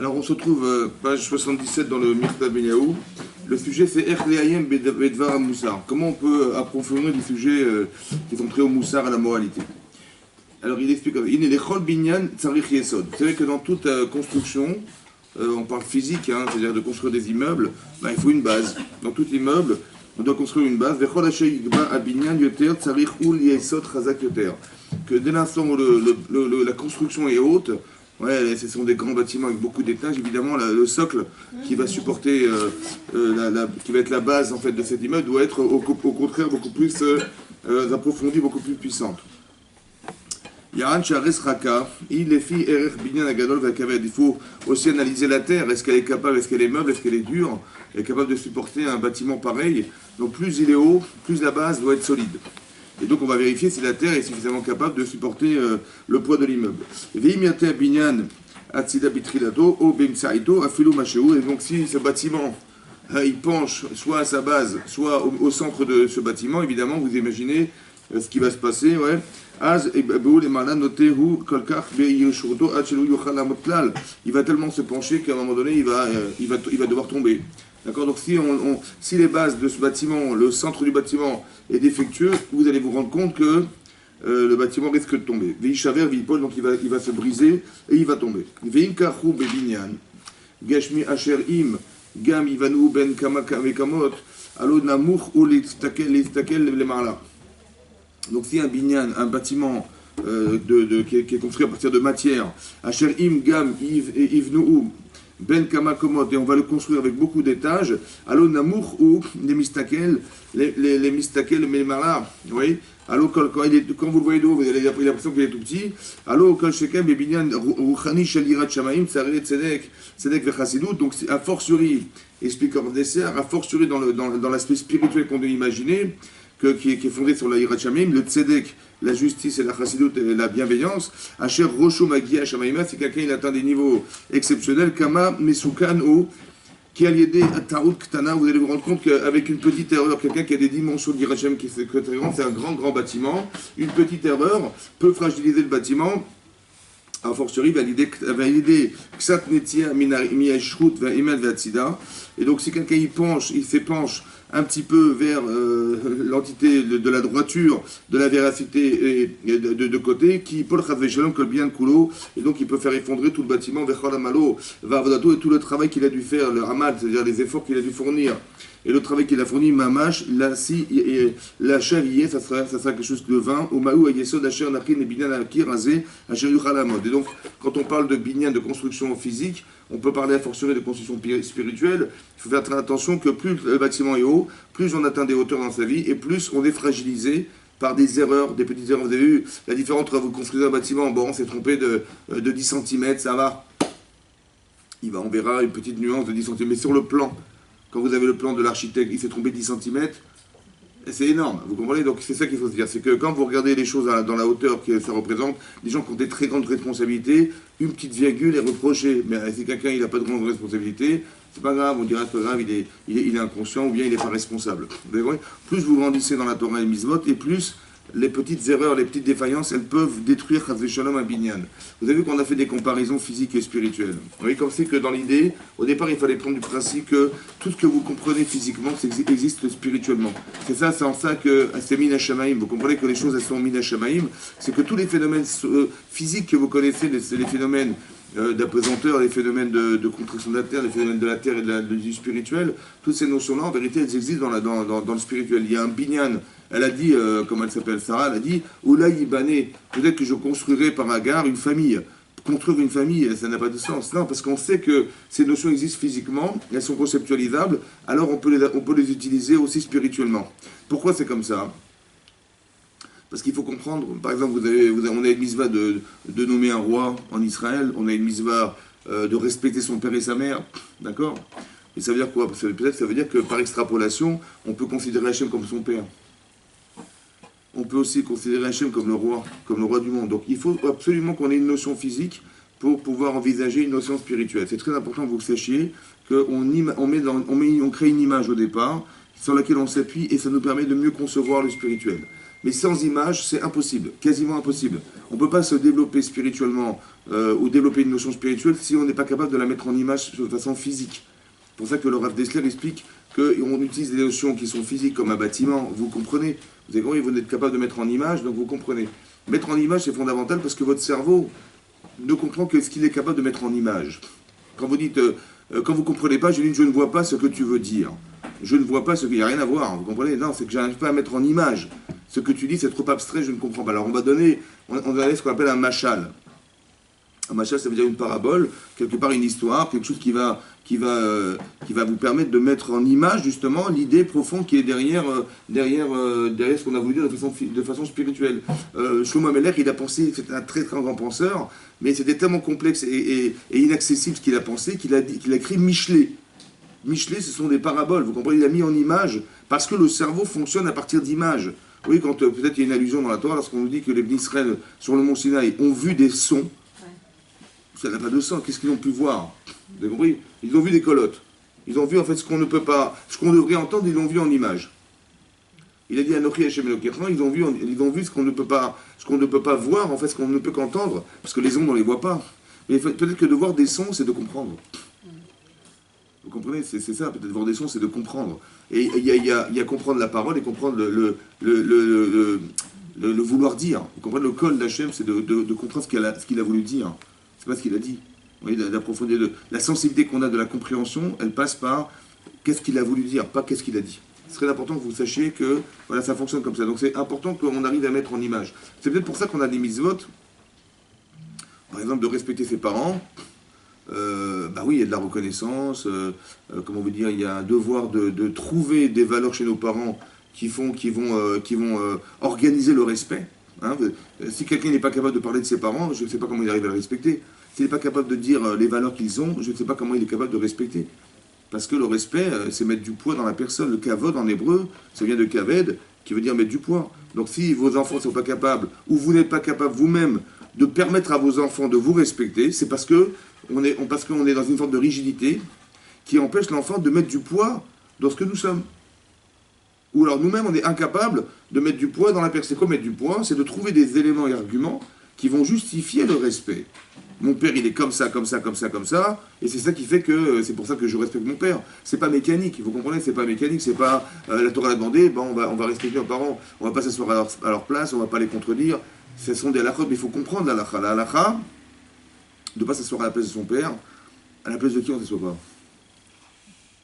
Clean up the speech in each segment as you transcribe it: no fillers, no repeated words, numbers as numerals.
Alors on se trouve page 77 dans le Mirta Benyahu. Le sujet c'est Echleayem Bedvar Moussar. Comment on peut approfondir des sujets qui sont très au Moussar, à la moralité. Alors il explique Il est Chol Binyan Tsarich Yesod. Vous savez que dans toute construction, on parle physique, c'est-à-dire de construire des immeubles, il faut une base. Dans tout immeuble, on doit construire une base. Que dès l'instant où la construction est haute, ce sont des grands bâtiments avec beaucoup d'étages, évidemment le socle qui va supporter, qui va être la base en fait de cet immeuble doit être au contraire beaucoup plus approfondi, beaucoup plus puissante. Yaran Chares Raka, il faut aussi analyser la terre, est-ce qu'elle est capable, est-ce qu'elle est meuble, est-ce qu'elle est dure, elle est capable de supporter un bâtiment pareil. Donc plus il est haut, plus la base doit être solide. Et donc on va vérifier si la terre est suffisamment capable de supporter le poids de l'immeuble. Et donc si ce bâtiment il penche soit à sa base, soit au centre de ce bâtiment, évidemment vous imaginez ce qui va se passer, il va tellement se pencher qu'à un moment donné il va devoir tomber. D'accord. Donc si les bases de ce bâtiment, le centre du bâtiment est défectueux, vous allez vous rendre compte que le bâtiment risque de tomber. Donc il va se briser et il va tomber. Donc si un bâtiment qui est construit à partir de matière, Asher Im Gam Ivnu Ben Kama Komot, et on va le construire avec beaucoup d'étages, Allo Namour ou les mistakel, les mistakel, mais vous voyez, allo quand vous le voyez d'eau, vous avez l'impression qu'il est tout petit, allo Kol Shekem, et Binyan Rouchani Shalirat Shamaim, Tsaré Tzedek Vechasidut, donc a fortiori, explique comme dessert, a fortiori dans l'aspect spirituel qu'on doit imaginer, qui est fondé sur la Yirat Shamim, le Tzedek, la justice et la Chassidut et la bienveillance. Asher Rosho Magia Shamaima, c'est quelqu'un qui atteint des niveaux exceptionnels. Kama Mesukan ou qui a lié à Taout Ktana, vous allez vous rendre compte qu'avec une petite erreur, quelqu'un qui a des dimensions de Yirat Shamim qui est très grand, c'est un grand bâtiment, une petite erreur peut fragiliser le bâtiment. A fortiori, valider Ksat Netia Miashrut Vaimed Vatsida. Et donc, si quelqu'un il s'épanche un petit peu vers l'entité de la droiture, de la véracité et de côté, qui Paul Chazveshalom que le bien coulo, et donc il peut faire effondrer tout le bâtiment, Vecholamalo, Varvodato, et tout le travail qu'il a dû faire, le Hamad, c'est-à-dire les efforts qu'il a dû fournir. Et le travail qu'il a fourni, Mamash, là, si la chavier, ça sera quelque chose de vain. Au Maou, Ayesod, Asher, Nachin, et Binyan, Akir, Razé, Asher, Yuchalamod. Et donc, quand on parle de Binyan, de construction physique, on peut parler à fortiori de construction spirituelle. Il faut faire très attention que plus le bâtiment est haut, plus on atteint des hauteurs dans sa vie, et plus on est fragilisé par des erreurs, des petites erreurs. Vous avez vu la différence entre vous construisez un bâtiment, bon, on s'est trompé de 10 cm, ça va. On verra une petite nuance de 10 cm. Mais sur le plan, quand vous avez le plan de l'architecte, il s'est trompé 10 cm, c'est énorme, vous comprenez? Donc c'est ça qu'il faut se dire, c'est que quand vous regardez les choses dans la hauteur que ça représente, des gens qui ont des très grandes responsabilités, une petite virgule est reprochée. Mais si quelqu'un n'a pas de grande responsabilité, c'est pas grave, on dirait c'est pas grave, il est inconscient ou bien il n'est pas responsable. Vous voyez, plus vous grandissez dans la Torah et le Mizmot, et plus les petites erreurs, les petites défaillances, elles peuvent détruire Chas v'Shalom un binyan. Vous avez vu qu'on a fait des comparaisons physiques et spirituelles. Vous voyez, comme c'est que dans l'idée, au départ, il fallait prendre du principe que tout ce que vous comprenez physiquement, existe spirituellement. C'est en ça que c'est Min HaShamayim. Vous comprenez que les choses, elles sont Min HaShamayim. C'est que tous les phénomènes physiques que vous connaissez, les phénomènes d'apesanteur, les phénomènes de contraction de la terre, les phénomènes de la terre et du spirituel, toutes ces notions-là, en vérité, elles existent dans le spirituel. Il y a un binyan. Elle a dit, comment elle s'appelle, Sarah, elle a dit, Oula Yibané, peut-être que je construirai par Agar une famille. Construire une famille, ça n'a pas de sens. Non, parce qu'on sait que ces notions existent physiquement, elles sont conceptualisables, alors on peut les utiliser aussi spirituellement. Pourquoi c'est comme ça? Parce qu'il faut comprendre, par exemple, on a une mitzvah de nommer un roi en Israël, on a une mitzvah de respecter son père et sa mère, d'accord? Et ça veut dire quoi? Peut-être ça veut dire que par extrapolation, on peut considérer Hachem comme son père. On peut aussi considérer Hachem comme le roi du monde. Donc il faut absolument qu'on ait une notion physique pour pouvoir envisager une notion spirituelle. C'est très important que vous sachiez qu'on crée une image au départ sur laquelle on s'appuie et ça nous permet de mieux concevoir le spirituel. Mais sans image, c'est impossible, quasiment impossible. On ne peut pas se développer spirituellement ou développer une notion spirituelle si on n'est pas capable de la mettre en image de façon physique. C'est pour ça que le Rav Dessler explique qu'on utilise des notions qui sont physiques comme un bâtiment, vous comprenez. Vous avez compris, vous êtes capable de mettre en image, donc vous comprenez. Mettre en image, c'est fondamental parce que votre cerveau ne comprend que ce qu'il est capable de mettre en image. Quand vous dites, quand vous ne comprenez pas, je dis, je ne vois pas ce que tu veux dire. Je ne vois pas ce qu'il n'y a rien à voir, vous comprenez? Non, c'est que je n'arrive pas à mettre en image. Ce que tu dis, c'est trop abstrait, je ne comprends pas. Alors on va donner ce qu'on appelle un machal. Un machal, ça veut dire une parabole, quelque part une histoire, quelque chose qui va vous permettre de mettre en image justement l'idée profonde qui est derrière ce qu'on a voulu dire de façon spirituelle. Shlomo Amelech, il a pensé, c'était un très très grand penseur, mais c'était tellement complexe et inaccessible ce qu'il a pensé qu'il a écrit Michelet. Michelet, ce sont des paraboles, vous comprenez, il a mis en image, parce que le cerveau fonctionne à partir d'images. Oui, quand peut-être il y a une allusion dans la Torah, lorsqu'on nous dit que les Bnei Israël, sur le mont Sinaï, ont vu des sons, ça n'a pas de sens, qu'est-ce qu'ils ont pu voir? Vous avez compris? Ils ont vu des colottes. Ils ont vu en fait ce qu'on ne peut pas, ce qu'on devrait entendre, ils l'ont vu en image. Il a dit Anochi Hashem Elokecha, ils ont vu ce qu'on ne peut pas voir, en fait ce qu'on ne peut qu'entendre, parce que les ondes on ne les voit pas. Mais peut-être que de voir des sons, c'est de comprendre. Vous comprenez? C'est ça, peut-être voir des sons, c'est de comprendre. Et il y a comprendre la parole et comprendre le vouloir dire. Vous comprenez? Le col d'Hachem, c'est de comprendre ce qu'il a voulu dire. C'est pas ce qu'il a dit. Vous voyez, la profondeur la sensibilité qu'on a de la compréhension, elle passe par qu'est-ce qu'il a voulu dire, pas qu'est-ce qu'il a dit. C'est très important que vous sachiez que voilà, ça fonctionne comme ça. Donc c'est important qu'on arrive à mettre en image. C'est peut-être pour ça qu'on a des mitzvot, par exemple de respecter ses parents. Bah oui, il y a de la reconnaissance, comment vous dire, il y a un devoir de trouver des valeurs chez nos parents qui vont organiser le respect. Hein. Si quelqu'un n'est pas capable de parler de ses parents, je ne sais pas comment il arrive à le respecter. S'il n'est pas capable de dire les valeurs qu'ils ont, je ne sais pas comment il est capable de respecter. Parce que le respect, c'est mettre du poids dans la personne. Le kavod en hébreu, ça vient de kaved, qui veut dire mettre du poids. Donc si vos enfants ne sont pas capables, ou vous n'êtes pas capable vous-même de permettre à vos enfants de vous respecter, c'est parce qu'on est dans une forme de rigidité qui empêche l'enfant de mettre du poids dans ce que nous sommes. Ou alors nous-mêmes, on est incapable de mettre du poids dans la personne. C'est quoi mettre du poids? C'est de trouver des éléments et arguments qui vont justifier le respect. Mon père, il est comme ça, comme ça, comme ça, comme ça, et c'est ça qui fait que, c'est pour ça que je respecte mon père. C'est pas mécanique, vous comprenez, c'est pas mécanique, c'est pas, la Torah l'a demandé, on va respecter nos parents, on va pas s'asseoir à leur place, on va pas les contredire. Ce sont des halakhot, mais il faut comprendre la halakha. La halakha, de ne pas s'asseoir à la place de son père, à la place de qui on ne s'assoit pas?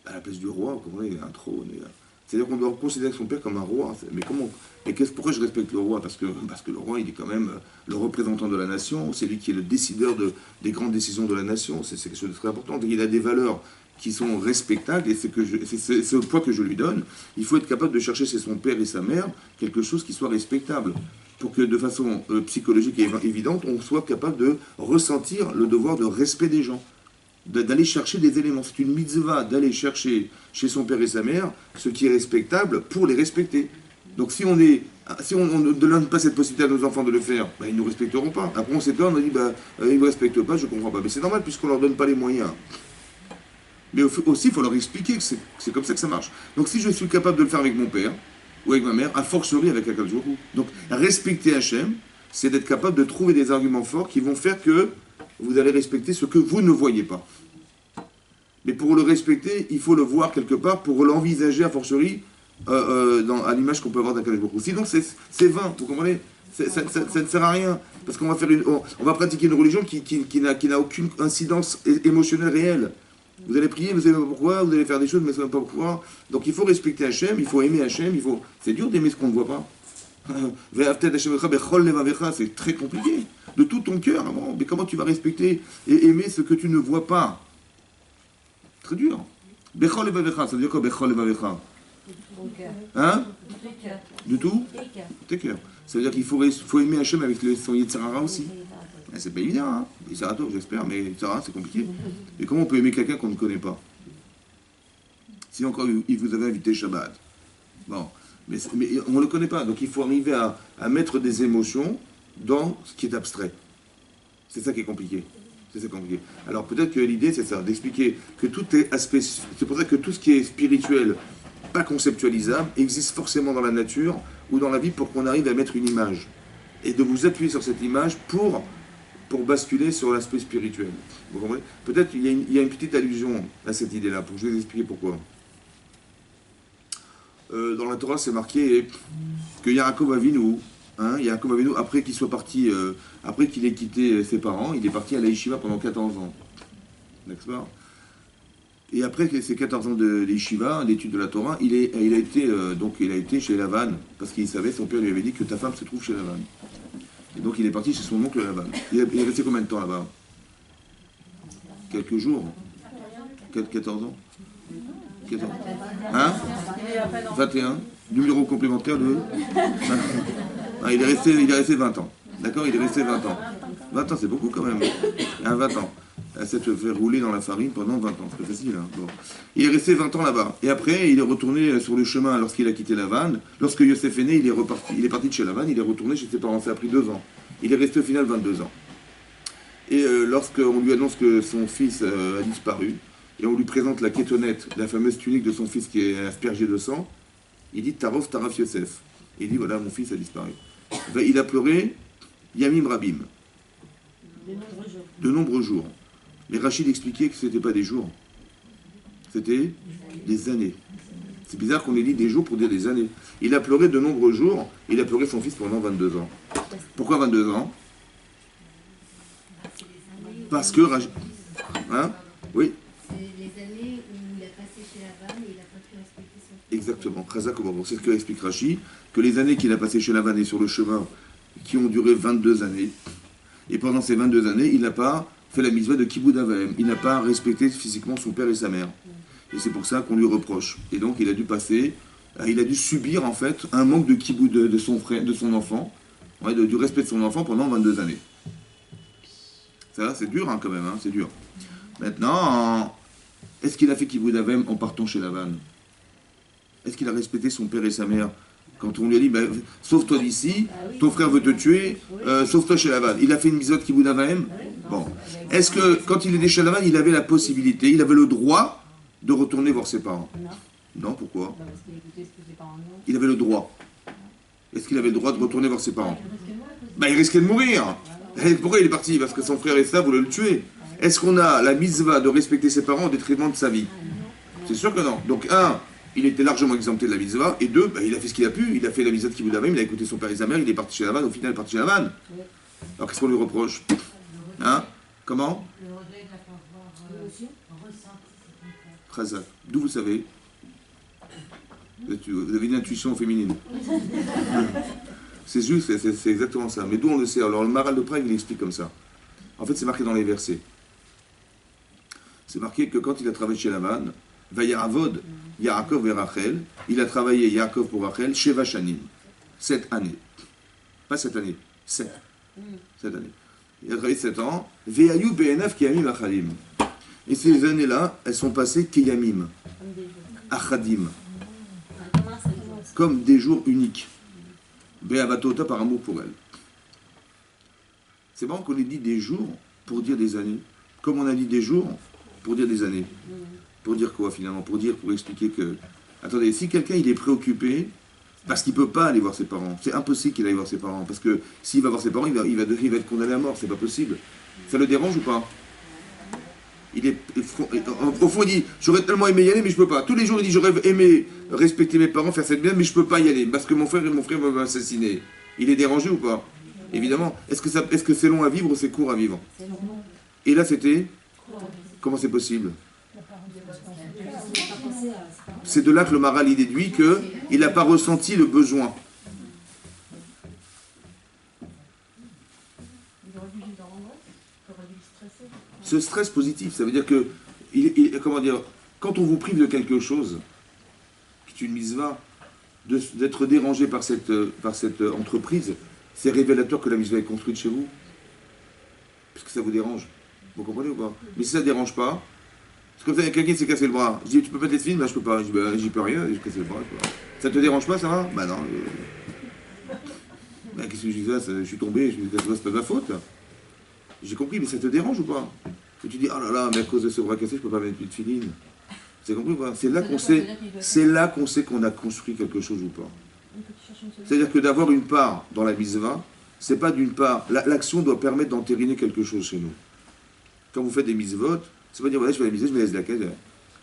À la place du roi, vous comprenez, il y a un trône. C'est-à-dire qu'on doit considérer son père comme un roi. Mais comment? Et pourquoi je respecte le roi? Parce que le roi, il est quand même le représentant de la nation, c'est lui qui est le décideur des grandes décisions de la nation, c'est quelque chose de très important. Donc, il a des valeurs qui sont respectables, et c'est le poids que je lui donne. Il faut être capable de chercher chez son père et sa mère quelque chose qui soit respectable, pour que de façon psychologique et évidente, on soit capable de ressentir le devoir de respect des gens, d'aller chercher des éléments. C'est une mitzvah d'aller chercher chez son père et sa mère ce qui est respectable pour les respecter. Donc si on ne donne pas cette possibilité à nos enfants de le faire, ils ne nous respecteront pas. Après on s'étonne, on dit ils ne me respectent pas, je ne comprends pas. Mais c'est normal puisqu'on ne leur donne pas les moyens. Mais aussi il faut leur expliquer que c'est comme ça que ça marche. Donc si je suis capable de le faire avec mon père ou avec ma mère, a fortiori avec Akadosh Baruch Hu. Donc respecter Hachem, c'est d'être capable de trouver des arguments forts qui vont faire que vous allez respecter ce que vous ne voyez pas. Mais pour le respecter, il faut le voir quelque part pour l'envisager a fortiori à l'image qu'on peut avoir d'Akadosh Baruch Hu. Sinon c'est vain, vous comprenez? Ça ne sert à rien. Parce qu'on va pratiquer une religion qui n'a aucune incidence émotionnelle réelle. Vous allez prier, vous ne savez pas pourquoi, vous allez faire des choses, mais vous ne savez pas pourquoi. Donc il faut respecter Hachem, il faut aimer Hachem, c'est dur d'aimer ce qu'on ne voit pas. C'est très compliqué. De tout ton cœur, mais comment tu vas respecter et aimer ce que tu ne vois pas? Très dur. Bechol levavecha, ça veut dire quoi Bechol levavecha? Hein? Du tout? Tes cœurs. Ça veut dire qu'il faut aimer Hachem avec son Yetzirara aussi. C'est pas évident, hein? Yetzirato, j'espère, mais Yetzirara, c'est compliqué. Et comment on peut aimer quelqu'un qu'on ne connaît pas? Si encore il vous avait invité Shabbat. Bon. Mais on ne le connaît pas, donc il faut arriver à mettre des émotions dans ce qui est abstrait. C'est ça qui est compliqué. C'est compliqué. Alors peut-être que l'idée c'est ça, d'expliquer que tout est aspect. C'est pour ça que tout ce qui est spirituel pas conceptualisable, existe forcément dans la nature ou dans la vie pour qu'on arrive à mettre une image. Et de vous appuyer sur cette image pour basculer sur l'aspect spirituel. Vous comprenez? Peut-être il y a une petite allusion à cette idée-là, pour que je vais vous expliquer pourquoi. Dans la Torah, c'est marqué que Yaakov Avinu, après qu'il soit parti, après qu'il ait quitté ses parents, il est parti à la Yeshiva pendant 14 ans. D'accord? Et après ces 14 ans de Yeshiva, d'études de la Torah, il a été chez Lavan, parce qu'il savait, son père lui avait dit que ta femme se trouve chez Lavan. Et donc il est parti chez son oncle Lavan. Il est resté combien de temps là-bas? Quelques jours? 14 ans? 14. Hein? 21. Numéro complémentaire de... Ah, il est resté 20 ans. D'accord? Il est resté 20 ans. 20 ans, c'est beaucoup quand même. 20 ans. À s'être fait rouler dans la farine pendant 20 ans. C'est pas facile. Hein? Bon. Il est resté 20 ans là-bas. Et après, il est retourné sur le chemin lorsqu'il a quitté Lavan. Lorsque Yosef est né, il est parti de chez Lavan, il est retourné chez ses parents. Ça a pris 2 ans. Il est resté au final 22 ans. Et lorsqu'on lui annonce que son fils a disparu, et on lui présente la kétonnette, la fameuse tunique de son fils qui est aspergée de sang, il dit Taraf Yosef. Et il dit voilà, mon fils a disparu. Il a pleuré Yamim Rabim. De nombreux jours. Mais Rachid expliquait que ce n'était pas des jours. C'était des années. C'est bizarre qu'on ait dit des jours pour dire des années. Il a pleuré de nombreux jours, il a pleuré son fils pendant 22 ans. Pourquoi 22 ans? Parce que Rachid... Hein? Oui. C'est les années où il a passé chez Lavan et il n'a pas pu respecter son fils. Exactement. C'est ce que explique Rachid, que les années qu'il a passées chez Lavan et sur le chemin, qui ont duré 22 années, et pendant ces 22 années, il n'a pas fait la mitzvah de Kiboud Avaim. Il n'a pas respecté physiquement son père et sa mère. Et c'est pour ça qu'on lui reproche. Et donc il a dû subir en fait un manque de Kiboud de son frère, de son enfant, du respect de son enfant pendant 22 années. Ça, c'est dur hein, quand même, hein, c'est dur. Maintenant, est-ce qu'il a fait Kiboud Avaim en partant chez Lavan? Est-ce qu'il a respecté son père et sa mère? Quand on lui a dit, sauve-toi d'ici, ton frère veut te tuer, sauve-toi chez Lavan. Il a fait une mitzvah de Kiboud Avaim? Bon. Est-ce que quand il était chez Lavan, il avait la possibilité, il avait le droit de retourner voir ses parents? Non, pourquoi? Il avait le droit. Est-ce qu'il avait le droit de retourner voir ses parents? Il risquait de mourir. Pourquoi il est parti? Parce que son frère et sa voulaient le tuer. Est-ce qu'on a la mitzvah de respecter ses parents au détriment de sa vie? C'est sûr que non. Donc, il était largement exempté de la mitzvah, et 2, il a fait ce qu'il a pu, il a fait la mitzvah de Kiboud Avaim, il a écouté son père et sa mère, il est parti chez Lavan, au final il est parti chez Lavan. Alors qu'est-ce qu'on lui reproche? Hein? Comment? Le regret de la pas avoir Chazak. D'où vous savez? Vous avez une intuition féminine. C'est juste, c'est exactement ça. Mais d'où on le sait? Alors le Maral de Prague, il explique comme ça. En fait, c'est marqué dans les versets. C'est marqué que quand il a travaillé chez Lavan, Vayaravod, Yaakov et Rachel, il a travaillé Yaakov pour Rachel, Sheva Shanim, 7 années. Pas 7 années, 7. 7 années. Il a travaillé 7 ans. Veyayu BNF Kiyamim Achadim. Et ces années-là, elles sont passées Kiyamim, Achadim, comme des jours uniques. Be'avatota par amour pour elle. C'est marrant qu'on ait dit des jours pour dire des années. Comme on a dit des jours pour dire des années. Pour dire quoi finalement? Pour expliquer que... Attendez, si quelqu'un il est préoccupé parce qu'il ne peut pas aller voir ses parents, c'est impossible qu'il aille voir ses parents. Parce que s'il va voir ses parents, il va être condamné à mort, c'est pas possible. Ça le dérange ou pas? Au fond, il dit, j'aurais tellement aimé y aller, mais je peux pas. Tous les jours, il dit, j'aurais aimé respecter mes parents, faire cette bien, mais je peux pas y aller, parce que mon frère va m'assassiner. Il est dérangé ou pas? Évidemment. Est-ce que c'est long à vivre ou c'est court à vivre? Et là, c'était... Comment c'est possible? C'est de là que le Maral y déduit qu'il n'a pas ressenti le besoin. Ce stress positif, ça veut dire que, comment dire, quand on vous prive de quelque chose, qui est une mitzvah, d'être dérangé par cette entreprise, c'est révélateur que la mitzvah est construite chez vous. Parce que ça vous dérange. Vous comprenez ou pas? Mais si ça ne dérange pas, c'est comme ça, quelqu'un s'est cassé le bras. Je dis, tu peux pas être film? Je peux pas. Je dis, j'y peux rien, j'ai cassé le bras. Ça te dérange pas, ça va? Bah non. Qu'est-ce que je dis? Je suis tombé, je me dis, c'est pas de ma faute. J'ai compris, mais ça te dérange ou pas? Et tu dis, oh là là, mais à cause de ce bras cassé, je peux pas mettre plus de filine. C'est compris ou pas? C'est là qu'on sait qu'on a construit quelque chose ou pas. C'est-à-dire que d'avoir une part dans la mitzvah, c'est pas d'une part. L'action doit permettre d'entériner quelque chose chez nous. Quand vous faites des mitzvot, c'est pas dire voilà, je fais la mitzvah, je me laisse la caisse.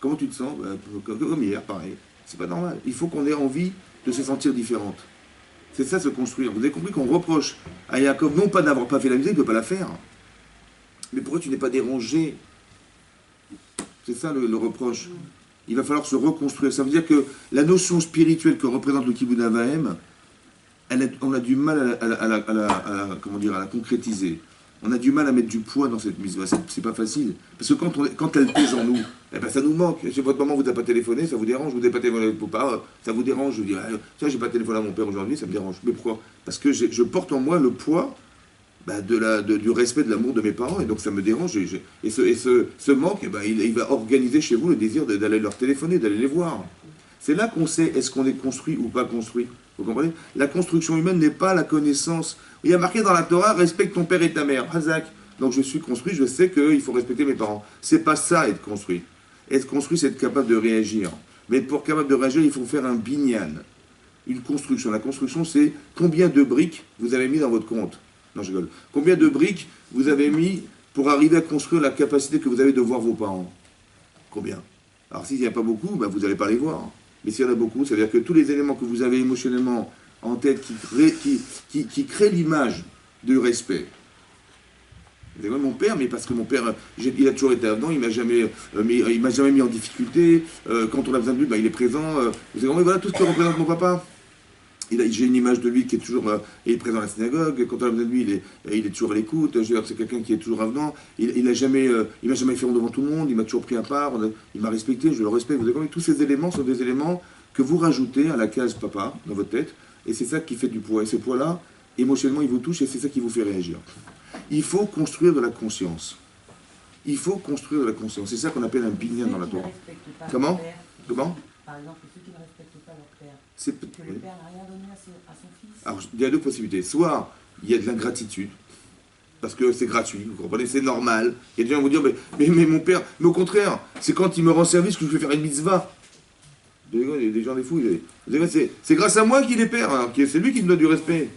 Comment tu te sens? Comme hier, pareil. C'est pas normal. Il faut qu'on ait envie de se sentir différente. C'est ça, se construire. Vous avez compris qu'on reproche à Yaakov, non pas d'avoir pas fait la mitzvah, il ne peut pas la faire. Mais pourquoi tu n'es pas dérangé? C'est ça le reproche. Il va falloir se reconstruire. Ça veut dire que la notion spirituelle que représente le Kibbutz Avahem, on a du mal à la concrétiser. On a du mal à mettre du poids dans cette mise. C'est pas facile. Parce que quand elle pèse en nous, eh ben ça nous manque. Si votre maman vous a pas téléphoné, ça vous dérange. Vous n'avez pas téléphoné à votre papa, ça vous dérange. Je vous dis, tiens, j'ai pas téléphoné à mon père aujourd'hui, ça me dérange. Mais pourquoi? Parce que je porte en moi le poids du respect, de l'amour de mes parents, et donc ça me dérange. Et ce manque, eh ben, il va organiser chez vous le désir d'aller leur téléphoner, d'aller les voir. C'est là qu'on sait est-ce qu'on est construit ou pas construit. Vous comprenez? La construction humaine n'est pas la connaissance. Il y a marqué dans la Torah, respecte ton père et ta mère. Hazak. Donc je suis construit, je sais qu'il faut respecter mes parents. C'est pas ça être construit. Être construit, c'est être capable de réagir. Mais pour être capable de réagir, il faut faire un binyan. Une construction. La construction, c'est combien de briques vous avez mis dans votre compte. Non, je rigole. Combien de briques vous avez mis pour arriver à construire la capacité que vous avez de voir vos parents? Combien? Alors s'il n'y a pas beaucoup, vous n'allez pas les voir. Mais s'il y en a beaucoup, ça veut dire que tous les éléments que vous avez émotionnellement en tête qui créent l'image du respect. Vous savez, mon père, mais parce que mon père, il a toujours été avenant, il m'a jamais mis en difficulté. Quand on a besoin de lui, il est présent. Vous savez, voilà tout ce que représente mon papa. J'ai une image de lui qui est toujours il est présent à la synagogue. Quand on a besoin de lui, il est toujours à l'écoute. C'est quelqu'un qui est toujours avenant. Il m'a jamais fait honte devant tout le monde. Il m'a toujours pris à part. Il m'a respecté. Je le respecte. Vous avez compris, tous ces éléments sont des éléments que vous rajoutez à la case papa dans votre tête. Et c'est ça qui fait du poids. Et ce poids-là, émotionnellement, il vous touche et c'est ça qui vous fait réagir. Il faut construire de la conscience. Il faut construire de la conscience. C'est ça qu'on appelle un binyan dans la Torah. Comment? Par exemple, ceux qui ne respectent pas leur père. Que Oui. le père n'a rien donné à son fils. Alors, il y a deux possibilités. Soit il y a de l'ingratitude, parce que c'est gratuit, vous comprenez, c'est normal. Il y a des gens qui vont dire, mais mon père, mais au contraire, c'est quand il me rend service que je vais faire une mitzvah. Il y a des gens des fous. C'est grâce à moi qu'il est père, hein, c'est lui qui me donne du respect.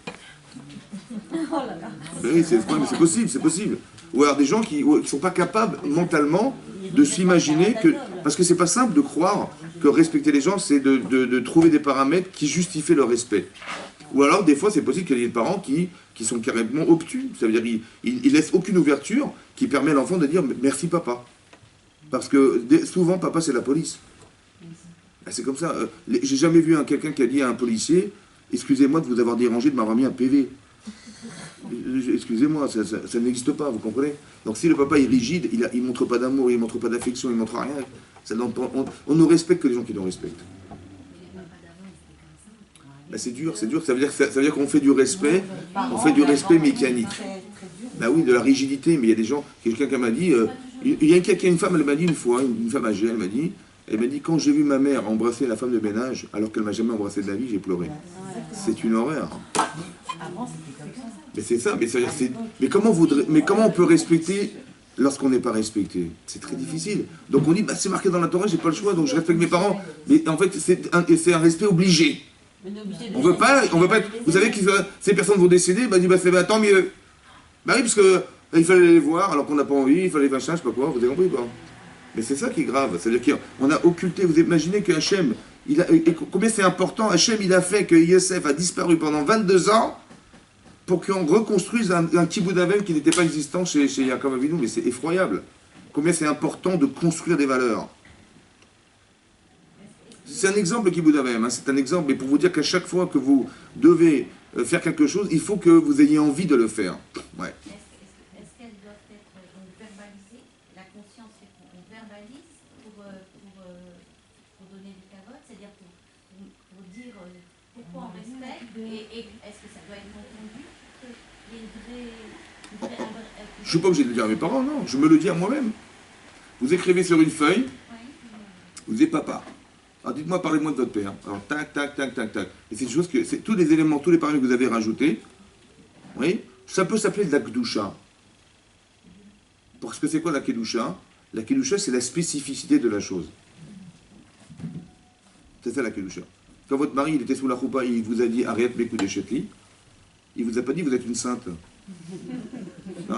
Oui, c'est possible, c'est possible. Ou alors des gens qui ne sont pas capables mentalement de s'imaginer que... Parce que c'est pas simple de croire que respecter les gens, c'est de trouver des paramètres qui justifient leur respect. Ou alors, des fois, c'est possible qu'il y ait des parents qui sont carrément obtus. Ça veut dire qu'ils laissent aucune ouverture qui permet à l'enfant de dire « merci papa ». Parce que souvent, papa, c'est la police. C'est comme ça. J'ai jamais vu quelqu'un qui a dit à un policier « excusez-moi de vous avoir dérangé de m'avoir mis un PV ». Excusez-moi, ça n'existe pas, vous comprenez? Donc si le papa est rigide, il ne montre pas d'amour, il ne montre pas d'affection, il ne montre rien, on ne respecte que les gens qui nous respectent. C'est dur, ça veut dire qu'on fait du respect, mécanique. Oui, de la rigidité, mais il y a des gens, quelqu'un qui m'a dit, il y a une femme, elle m'a dit une fois, une femme âgée, elle m'a dit, quand j'ai vu ma mère embrasser la femme de ménage, alors qu'elle ne m'a jamais embrassé de la vie, j'ai pleuré. C'est une horreur. Avant, c'était comme ça. Mais c'est ça, mais comment on peut respecter lorsqu'on n'est pas respecté? C'est très difficile. Donc on dit, c'est marqué dans la Torah, j'ai pas le choix, donc je respecte mes parents. Mais en fait, c'est un respect obligé. On veut pas être, vous savez que ces personnes vont décéder, tant mieux. Oui, parce que il fallait les voir, alors qu'on n'a pas envie, il fallait machin, je sais pas quoi, vous avez compris quoi. Mais c'est ça qui est grave, c'est-à-dire qu'on a occulté, vous imaginez que Hachem, combien c'est important, Hachem il a fait que Yosef a disparu pendant 22 ans, pour qu'on reconstruise un Kibbutz Avahem qui n'était pas existant chez Yaakov Avinu, mais c'est effroyable. Combien c'est important de construire des valeurs. C'est un exemple, Kibbutz Avahem, c'est un exemple, mais pour vous dire qu'à chaque fois que vous devez faire quelque chose, il faut que vous ayez envie de le faire. Ouais. Est-ce qu'elles doivent être verbalisées? La conscience, c'est qu'on verbalise pour donner du cavote, c'est-à-dire pour dire pourquoi on respecte, et est-ce que ça doit être entendu? Je ne suis pas obligé de le dire à mes parents, non. Je me le dis à moi-même. Vous écrivez sur une feuille, vous dites papa. Alors dites-moi, parlez-moi de votre père. Alors tac, tac, tac, tac, tac. Et c'est une chose que, c'est tous les éléments, tous les paramètres que vous avez rajoutés, oui, ça peut s'appeler de la kedusha. Parce que c'est quoi la kedusha? La kedusha, c'est la spécificité de la chose. C'est ça la Kedusha. Quand votre mari il était sous la choupa, il vous a dit arrête mes coups de chetli, il vous a pas dit vous êtes une sainte. Non,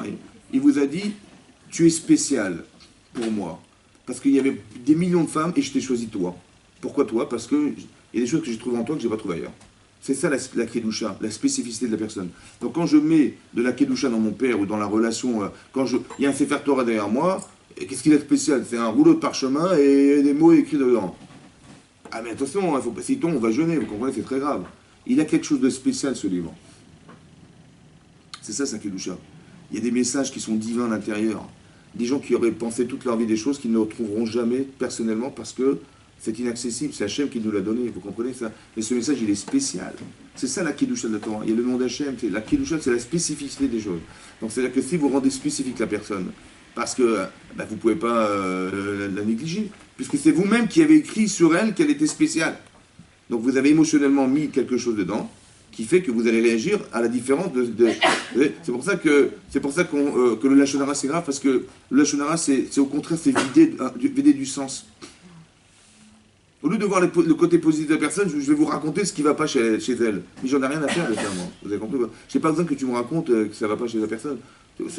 il vous a dit tu es spécial pour moi. Parce qu'il y avait des millions de femmes et je t'ai choisi toi. Pourquoi toi? Parce qu'il y a des choses que j'ai trouvées en toi que je n'ai pas trouvées ailleurs. C'est ça la Kedusha, la spécificité de la personne. Donc quand je mets de la Kedusha dans mon père ou dans la relation, il y a un Sefer Torah derrière moi, qu'est-ce qu'il a de spécial? C'est un rouleau de parchemin et des mots écrits dedans. Ah mais attention, il faut pas, sinon on va jeûner, vous comprenez, c'est très grave. Il a quelque chose de spécial ce livre. C'est ça sa Kedusha. Il y a des messages qui sont divins à l'intérieur. Des gens qui auraient pensé toute leur vie des choses qu'ils ne retrouveront jamais personnellement parce que c'est inaccessible, c'est Hachem qui nous l'a donné, vous comprenez ça? Mais ce message, il est spécial. C'est ça la Kedusha de la Torah. Il y a le nom d'Hachem, la Kedusha, c'est la spécificité des choses. Donc c'est-à-dire que si vous rendez spécifique la personne, parce que vous ne pouvez pas la négliger, puisque c'est vous-même qui avez écrit sur elle qu'elle était spéciale. Donc vous avez émotionnellement mis quelque chose dedans, qui fait que vous allez réagir à la différence c'est pour ça que le Lachon Hara c'est grave, parce que le Lachon Hara c'est au contraire, c'est vider du sens. Au lieu de voir le côté positif de la personne, je vais vous raconter ce qui ne va pas chez elle. Mais j'en ai rien à faire de ça, moi. Vous avez compris? Je n'ai pas besoin que tu me racontes que ça ne va pas chez la personne.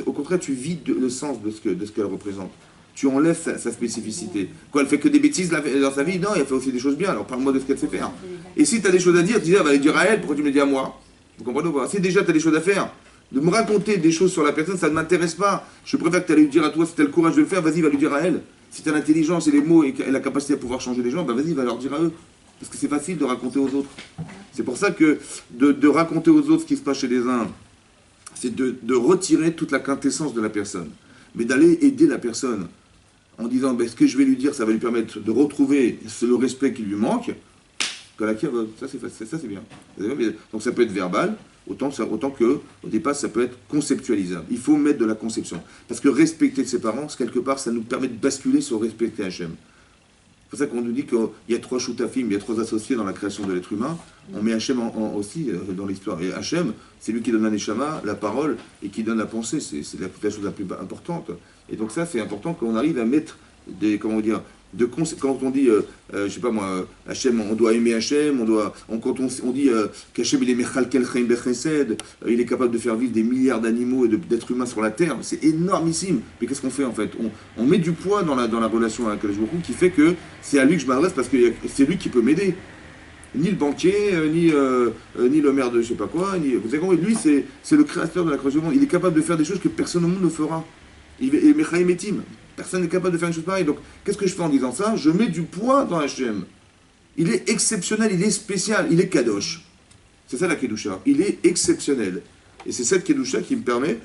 Au contraire, tu vides le sens de ce qu'elle représente. Tu enlèves sa spécificité. Quoi, elle fait que des bêtises dans sa vie? Non, elle fait aussi des choses bien. Alors parle-moi de ce qu'elle sait faire. Et si tu as des choses à dire, tu dis, va les dire à elle, pourquoi tu me les dis à moi? Vous comprenez ou pas? Si déjà tu as des choses à faire, de me raconter des choses sur la personne, ça ne m'intéresse pas. Je préfère que tu ailles lui dire à toi, si tu as le courage de le faire, vas-y, va lui dire à elle. Si tu as l'intelligence et les mots et la capacité à pouvoir changer les gens, vas-y, va leur dire à eux. Parce que c'est facile de raconter aux autres. C'est pour ça que de raconter aux autres ce qui se passe chez les uns, c'est de retirer toute la quintessence de la personne. Mais d'aller aider la personne en disant, ce que je vais lui dire, ça va lui permettre de retrouver le respect qui lui manque. Ça c'est bien. Donc ça peut être verbal, autant que au départ ça peut être conceptualisable. Il faut mettre de la conception. Parce que respecter ses parents, quelque part, ça nous permet de basculer sur respecter Hachem. C'est pour ça qu'on nous dit qu'il y a 3 shutafim, il y a 3 associés dans la création de l'être humain. On met Hachem aussi dans l'histoire. Et Hachem, c'est lui qui donne la neshama, la parole, et qui donne la pensée. C'est la chose la plus importante. Et donc ça, c'est important qu'on arrive à mettre quand on dit, je sais pas moi, Hachem, on doit aimer Hachem, quand on dit qu'Hachem il est Mechalkel Chaim Bechesed, il est capable de faire vivre des milliards d'animaux et d'êtres humains sur la terre, c'est énormissime. Mais qu'est-ce qu'on fait en fait? On met du poids dans la relation avec Akadosh Baruch Hu qui fait que c'est à lui que je m'adresse parce que c'est lui qui peut m'aider. Ni le banquier, ni le maire de je sais pas quoi, vous avez compris, lui c'est le créateur de la création du monde. Il est capable de faire des choses que personne au monde ne fera. Il est Mechaim Etim. Personne n'est capable de faire une chose pareille. Donc, qu'est-ce que je fais en disant ça? Je mets du poids dans Hachem. Il est exceptionnel, il est spécial, il est Kadosh. C'est ça la Kedusha. Il est exceptionnel. Et c'est cette Kedusha qui me permet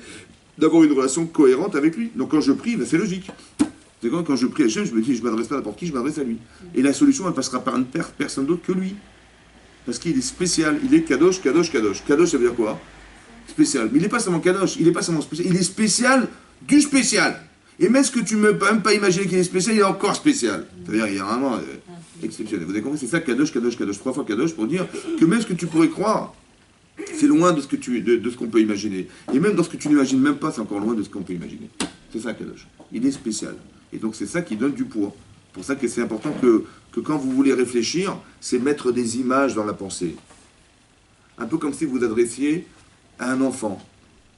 d'avoir une relation cohérente avec lui. Donc, quand je prie, c'est logique. C'est quand je prie Hachem, je me dis, je ne m'adresse pas à n'importe qui, je m'adresse à lui. Et la solution, elle passera par personne d'autre que lui. Parce qu'il est spécial. Il est Kadosh, Kadosh, Kadosh. Kadosh, ça veut dire quoi? Spécial. Mais il n'est pas seulement Kadosh, il n'est pas seulement spécial. Il est spécial du spécial. Et même ce que tu ne peux même pas imaginer qu'il est spécial, il est encore spécial. C'est-à-dire, il est vraiment exceptionnel. Vous avez compris? C'est ça, Kadosh, Kadosh, Kadosh. 3 fois Kadosh pour dire que même ce que tu pourrais croire, c'est loin de ce qu'on peut imaginer. Et même dans ce que tu n'imagines même pas, c'est encore loin de ce qu'on peut imaginer. C'est ça, Kadosh. Il est spécial. Et donc, c'est ça qui donne du poids. C'est pour ça que c'est important que quand vous voulez réfléchir, c'est mettre des images dans la pensée. Un peu comme si vous vous adressiez à un enfant.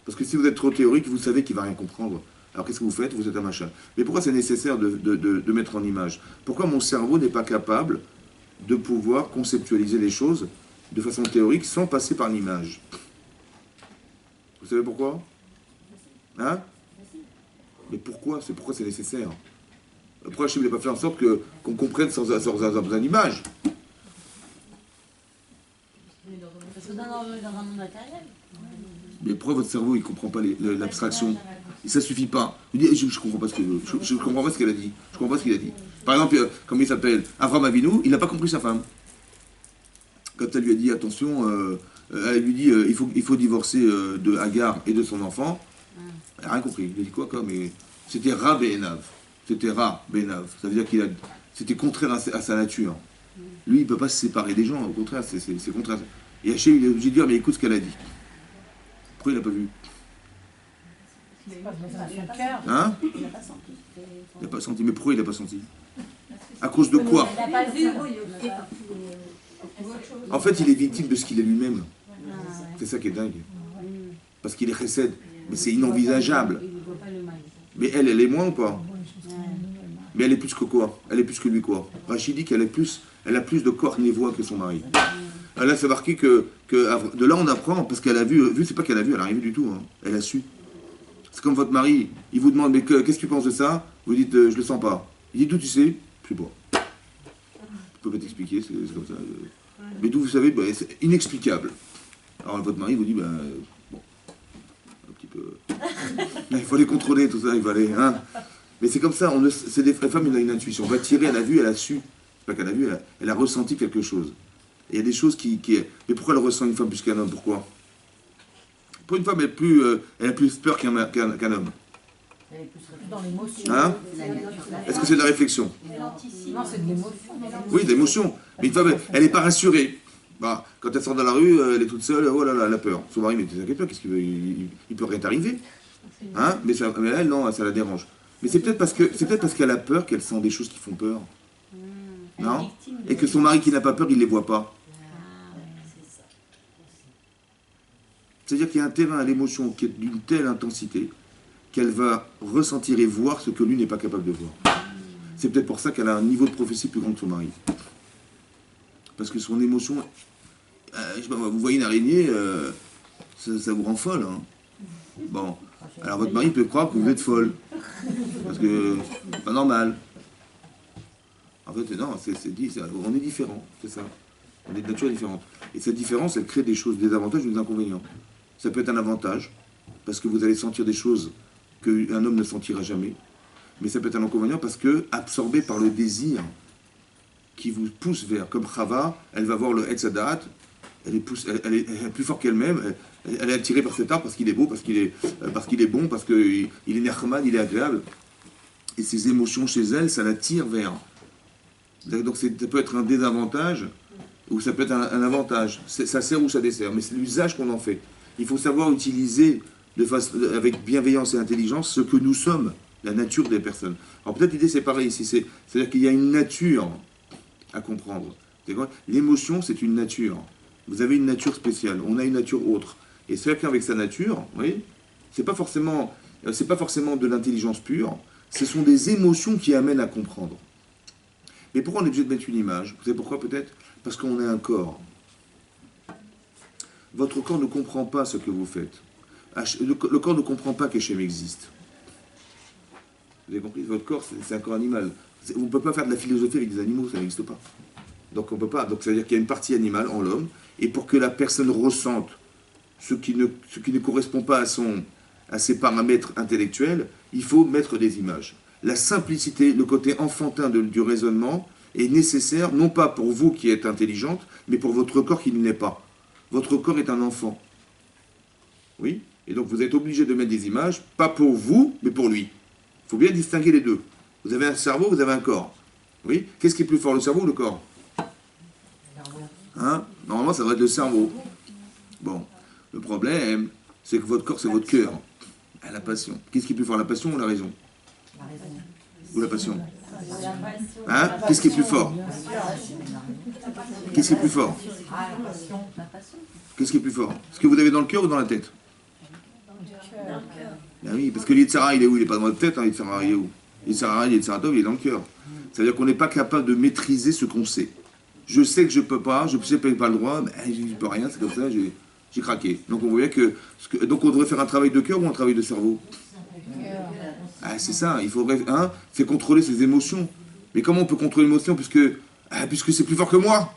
Parce que si vous êtes trop théorique, vous savez qu'il ne va rien comprendre. Alors qu'est-ce que vous faites? Vous êtes un machin. Mais pourquoi c'est nécessaire de mettre en image? Pourquoi mon cerveau n'est pas capable de pouvoir conceptualiser les choses de façon théorique sans passer par l'image? Vous savez pourquoi? Hein? Mais pourquoi c'est nécessaire? Pourquoi Hachem n'a pas fait en sorte qu'on comprenne sans besoin d'image? Parce que dans un monde matériel. Mais pourquoi votre cerveau il ne comprend pas l'abstraction? Et ça ne suffit pas. Je dis, je ne comprends pas je comprends pas ce qu'elle a dit. Je comprends pas ce qu'il a dit. Par exemple, comme il s'appelle Avraham Avinu, il n'a pas compris sa femme. Quand elle lui a dit attention, elle lui dit il faut divorcer de Hagar et de son enfant. Elle n'a rien compris. Il a dit quoi comme? C'était Ra Be'enav. C'était Ra Be'enav. Ça veut dire c'était contraire à sa nature. Lui, il ne peut pas se séparer des gens. Au contraire, c'est contraire. Et Hachem, il est obligé de dire mais écoute ce qu'elle a dit. Pourquoi il n'a pas vu? C'est pas dans son cœur. Hein? Il n'a pas senti. Il n'a pas senti. Mais pourquoi il n'a pas senti? À cause de quoi? Il n'a pas vu. En fait, il est victime de ce qu'il est lui-même. C'est ça qui est dingue. Parce qu'il est chesed. Mais c'est inenvisageable. Il ne voit pas le mal. Mais elle est moins ou pas? Mais elle est plus que quoi? Elle est plus que lui quoi? Rachid dit qu'elle a plus de corps névois que son mari. Là, c'est marqué que de là on apprend, parce qu'elle a vu, c'est pas qu'elle a vu, elle n'a rien vu du tout. Hein. Elle a su. C'est comme votre mari, il vous demande, mais qu'est-ce que tu penses de ça? Vous dites, je le sens pas. Il dit, d'où tu sais? Je sais pas. Je peux pas t'expliquer, c'est comme ça. Mais d'où vous savez? Bah, c'est inexplicable. Alors votre mari vous dit, bon, un petit peu. Il faut les contrôler, tout ça, il va aller. Hein. Mais c'est comme ça, c'est des femmes, il a une intuition. On va tirer, elle a vu, elle a su. C'est pas qu'elle a vu, elle a ressenti quelque chose. Et il y a des choses qui. Mais pourquoi elle ressent une femme plus qu'un homme? Pourquoi? Pour une femme, elle a plus peur qu'un homme. Elle est plus dans l'émotion. Hein? Est-ce que c'est de la réflexion? Non, c'est de l'émotion. Oui, de l'émotion. Mais une femme, elle n'est pas rassurée. Bah, quand elle sort dans la rue, elle est toute seule, oh là là, elle a peur. Son mari, mais t'inquiète pas, qu'est-ce qu'il veut? Il peut rien t'arriver. Hein? Mais elle, non, ça la dérange. Mais c'est peut-être parce qu'elle a peur qu'elle sent des choses qui font peur. Non? Et que son mari qui n'a pas peur, il ne les voit pas. C'est-à-dire qu'il y a un terrain à l'émotion qui est d'une telle intensité qu'elle va ressentir et voir ce que lui n'est pas capable de voir. C'est peut-être pour ça qu'elle a un niveau de prophétie plus grand que son mari. Parce que son émotion... je sais pas, vous voyez une araignée, ça vous rend folle. Hein. Bon, alors votre mari peut croire que vous êtes folle. Parce que c'est pas normal. En fait, non, on est différents, c'est ça. On est de nature différente. Et cette différence, elle crée des choses, des avantages ou des inconvénients. Ça peut être un avantage, parce que vous allez sentir des choses qu'un homme ne sentira jamais. Mais ça peut être un inconvénient parce que, absorbé par le désir qui vous pousse vers, comme Chava, elle va voir le Etzadat, elle est plus forte qu'elle-même, elle est attirée par cet arbre parce qu'il est beau, parce qu'il est bon, parce qu'il est nerfman, il est agréable. Et ses émotions chez elle, ça l'attire vers. Donc ça peut être un désavantage, ou ça peut être un avantage. Ça sert ou ça dessert, mais c'est l'usage qu'on en fait. Il faut savoir utiliser avec bienveillance et intelligence ce que nous sommes, la nature des personnes. Alors peut-être l'idée c'est pareil ici, c'est-à-dire qu'il y a une nature à comprendre. L'émotion c'est une nature. Vous avez une nature spéciale, on a une nature autre. Et chacun avec sa nature, oui, c'est pas forcément de l'intelligence pure, ce sont des émotions qui amènent à comprendre. Mais pourquoi on est obligé de mettre une image? Vous savez pourquoi peut-être? Parce qu'on a un corps. Votre corps ne comprend pas ce que vous faites. Le corps ne comprend pas qu'Hachem existe. Vous avez compris? Votre corps, c'est un corps animal. On ne peut pas faire de la philosophie avec des animaux, ça n'existe pas. Donc on peut pas. Donc ça veut dire qu'il y a une partie animale en l'homme, et pour que la personne ressente ce qui ne correspond pas à ses paramètres intellectuels, il faut mettre des images. La simplicité, le côté enfantin du raisonnement est nécessaire, non pas pour vous qui êtes intelligente, mais pour votre corps qui ne l'est pas. Votre corps est un enfant. Oui? Et donc vous êtes obligé de mettre des images, pas pour vous, mais pour lui. Il faut bien distinguer les deux. Vous avez un cerveau, vous avez un corps. Oui? Qu'est-ce qui est plus fort, le cerveau ou le corps? Hein? Normalement, ça devrait être le cerveau. Bon. Le problème, c'est que votre corps, c'est votre cœur. La passion. Qu'est-ce qui est plus fort, la passion ou la raison? Ou la passion? Hein? Qu'est-ce qui est plus fort? Qu'est-ce qui est plus fort? Qu'est-ce qui est plus fort? Ce que vous avez dans le cœur ou dans la tête? Ben oui, parce que l'Yitzhara, il est où? Il n'est pas dans votre tête, hein, l'Yitzhara, il est où? L'Yitzhara, l'Yitzaratov, il est dans le cœur. Ça veut dire qu'on n'est pas capable de maîtriser ce qu'on sait. Je sais que je ne peux pas, je ne sais pas le droit, mais je ne peux rien, c'est comme ça, j'ai craqué. Donc on voyait donc on devrait faire un travail de cœur ou un travail de cerveau? Ah, c'est ça, il faudrait, hein, c'est contrôler ses émotions. Mais comment on peut contrôler l'émotion puisque c'est plus fort que moi?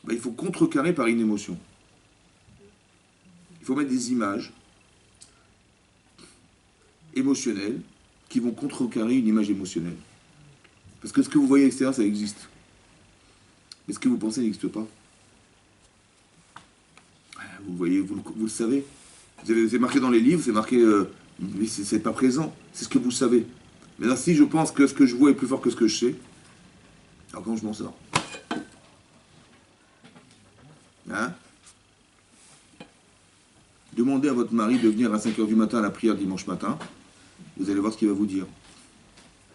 Ben, il faut contrecarrer par une émotion. Il faut mettre des images émotionnelles qui vont contrecarrer une image émotionnelle. Parce que ce que vous voyez à l'extérieur, ça existe. Mais ce que vous pensez n'existe pas. Vous voyez, vous le savez. C'est marqué dans les livres, c'est marqué, mais c'est pas présent. C'est ce que vous savez. Mais là, si je pense que ce que je vois est plus fort que ce que je sais, alors comment je m'en sors? Hein? Demandez à votre mari de venir à 5 h du matin à la prière dimanche matin. Vous allez voir ce qu'il va vous dire.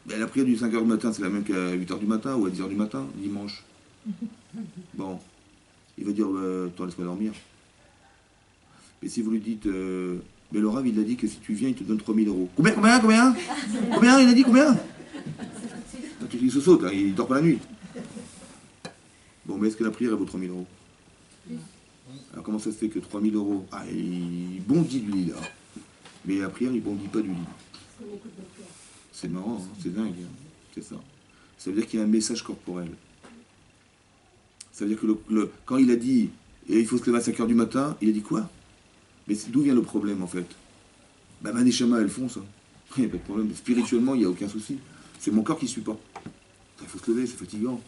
Ben, la prière du 5 h du matin, c'est la même qu'à 8 h du matin ou à 10 h du matin, dimanche. Bon, il va dire, toi laisse-moi dormir. Mais si vous lui dites, mais le Rav, il a dit que si tu viens, il te donne 3 000 euros. Combien il a dit combien? Tu dis, il se saute, hein, il dort pas la nuit. Bon, mais est-ce que la prière, elle vaut 3 000 euros? Alors comment ça se fait que 3 000 euros, ah, il bondit du lit là. Mais la prière, il bondit pas du lit. C'est marrant, hein, c'est dingue, hein, c'est ça. Ça veut dire qu'il y a un message corporel. Ça veut dire que quand il a dit, il faut se lever à 5 h du matin, il a dit quoi? Mais d'où vient le problème en fait? Bah, Maneshama, elles font ça. Il n'y a pas de problème. Spirituellement, il n'y a aucun souci. C'est mon corps qui ne suit pas. Il faut se lever, c'est fatigant.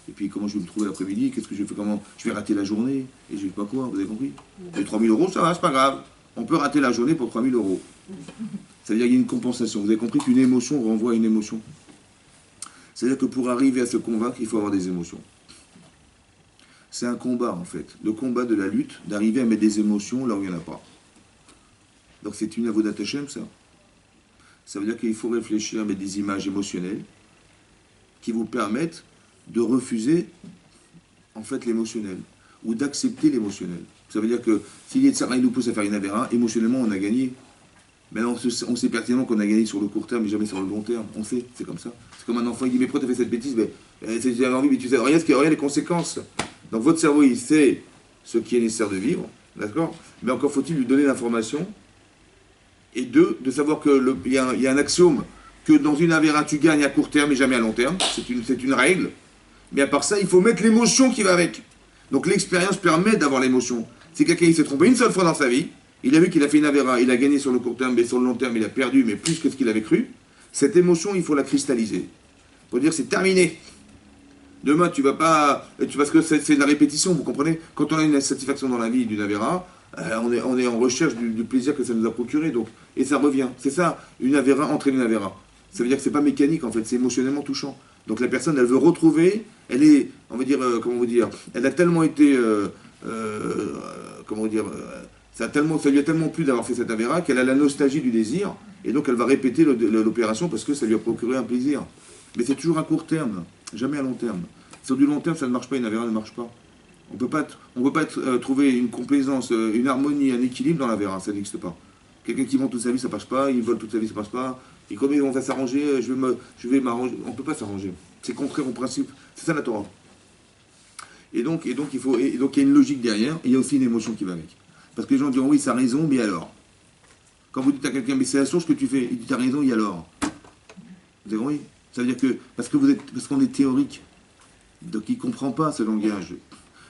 Et puis comment je vais me trouver l'après-midi? Qu'est-ce que je fais? Comment je vais rater la journée? Et je ne sais pas quoi, vous avez compris? Les 3 000 euros, ça va, c'est pas grave. On peut rater la journée pour 3 000 euros. Ça veut dire qu'il y a une compensation. Vous avez compris qu'une émotion renvoie à une émotion. C'est-à-dire que pour arriver à se convaincre, il faut avoir des émotions. C'est un combat en fait. Le combat de la lutte, d'arriver à mettre des émotions là où il n'y en a pas. Donc c'est une avodat Hashem, ça. Ça veut dire qu'il faut réfléchir à mettre des images émotionnelles qui vous permettent de refuser en fait l'émotionnel ou d'accepter l'émotionnel. Ça veut dire que s'il y a de ça, il nous pousse à faire une avéra, émotionnellement on a gagné. Mais on sait pertinemment qu'on a gagné sur le court terme mais jamais sur le long terme. On sait, c'est comme ça. C'est comme un enfant, il dit mais pourquoi t'as fait cette bêtise? Mais j'avais envie, mais tu sais rien, rien les conséquences. Donc votre cerveau il sait ce qui est nécessaire de vivre, d'accord? Mais encore faut-il lui donner l'information. Et deux, de savoir qu'il y a un axiome que dans une avéra tu gagnes à court terme et jamais à long terme. C'est une règle. Mais à part ça, il faut mettre l'émotion qui va avec. Donc l'expérience permet d'avoir l'émotion. Si quelqu'un il s'est trompé une seule fois dans sa vie, il a vu qu'il a fait une avéra, il a gagné sur le court terme, mais sur le long terme, il a perdu, mais plus que ce qu'il avait cru. Cette émotion, il faut la cristalliser. Pour dire c'est terminé. Demain, tu vas pas... Parce que c'est de la répétition, vous comprenez? Quand on a une satisfaction dans la vie d'une avéra, on est en recherche du plaisir que ça nous a procuré. Donc, et ça revient. C'est ça, une avéra entraîne une avéra. Ça veut dire que c'est pas mécanique, en fait, c'est émotionnellement touchant. Donc la personne, elle veut retrouver, elle est, on va dire, comment vous dire, elle a tellement été... comment dire... ça lui a tellement plu d'avoir fait cette avéra qu'elle a la nostalgie du désir, et donc elle va répéter l'opération parce que ça lui a procuré un plaisir. Mais c'est toujours à court terme, jamais à long terme. Sur du long terme, ça ne marche pas, une avéra ne marche pas. On ne peut pas trouver une complaisance, une harmonie, un équilibre dans l'avéra, ça n'existe pas. Quelqu'un qui vend toute sa vie, ça passe pas, il vole toute sa vie, ça passe pas, et comme on va s'arranger, je vais m'arranger, on ne peut pas s'arranger. C'est contraire au principe, c'est ça la Torah. Et donc il y a une logique derrière, et il y a aussi une émotion qui va avec. Parce que les gens diront, oui, ça a raison, mais alors? Quand vous dites à quelqu'un, mais c'est la source que tu fais, il dit, t'as raison, et alors? Vous avez compris? Ça veut dire que, parce qu'on est théorique, donc il ne comprend pas ce langage.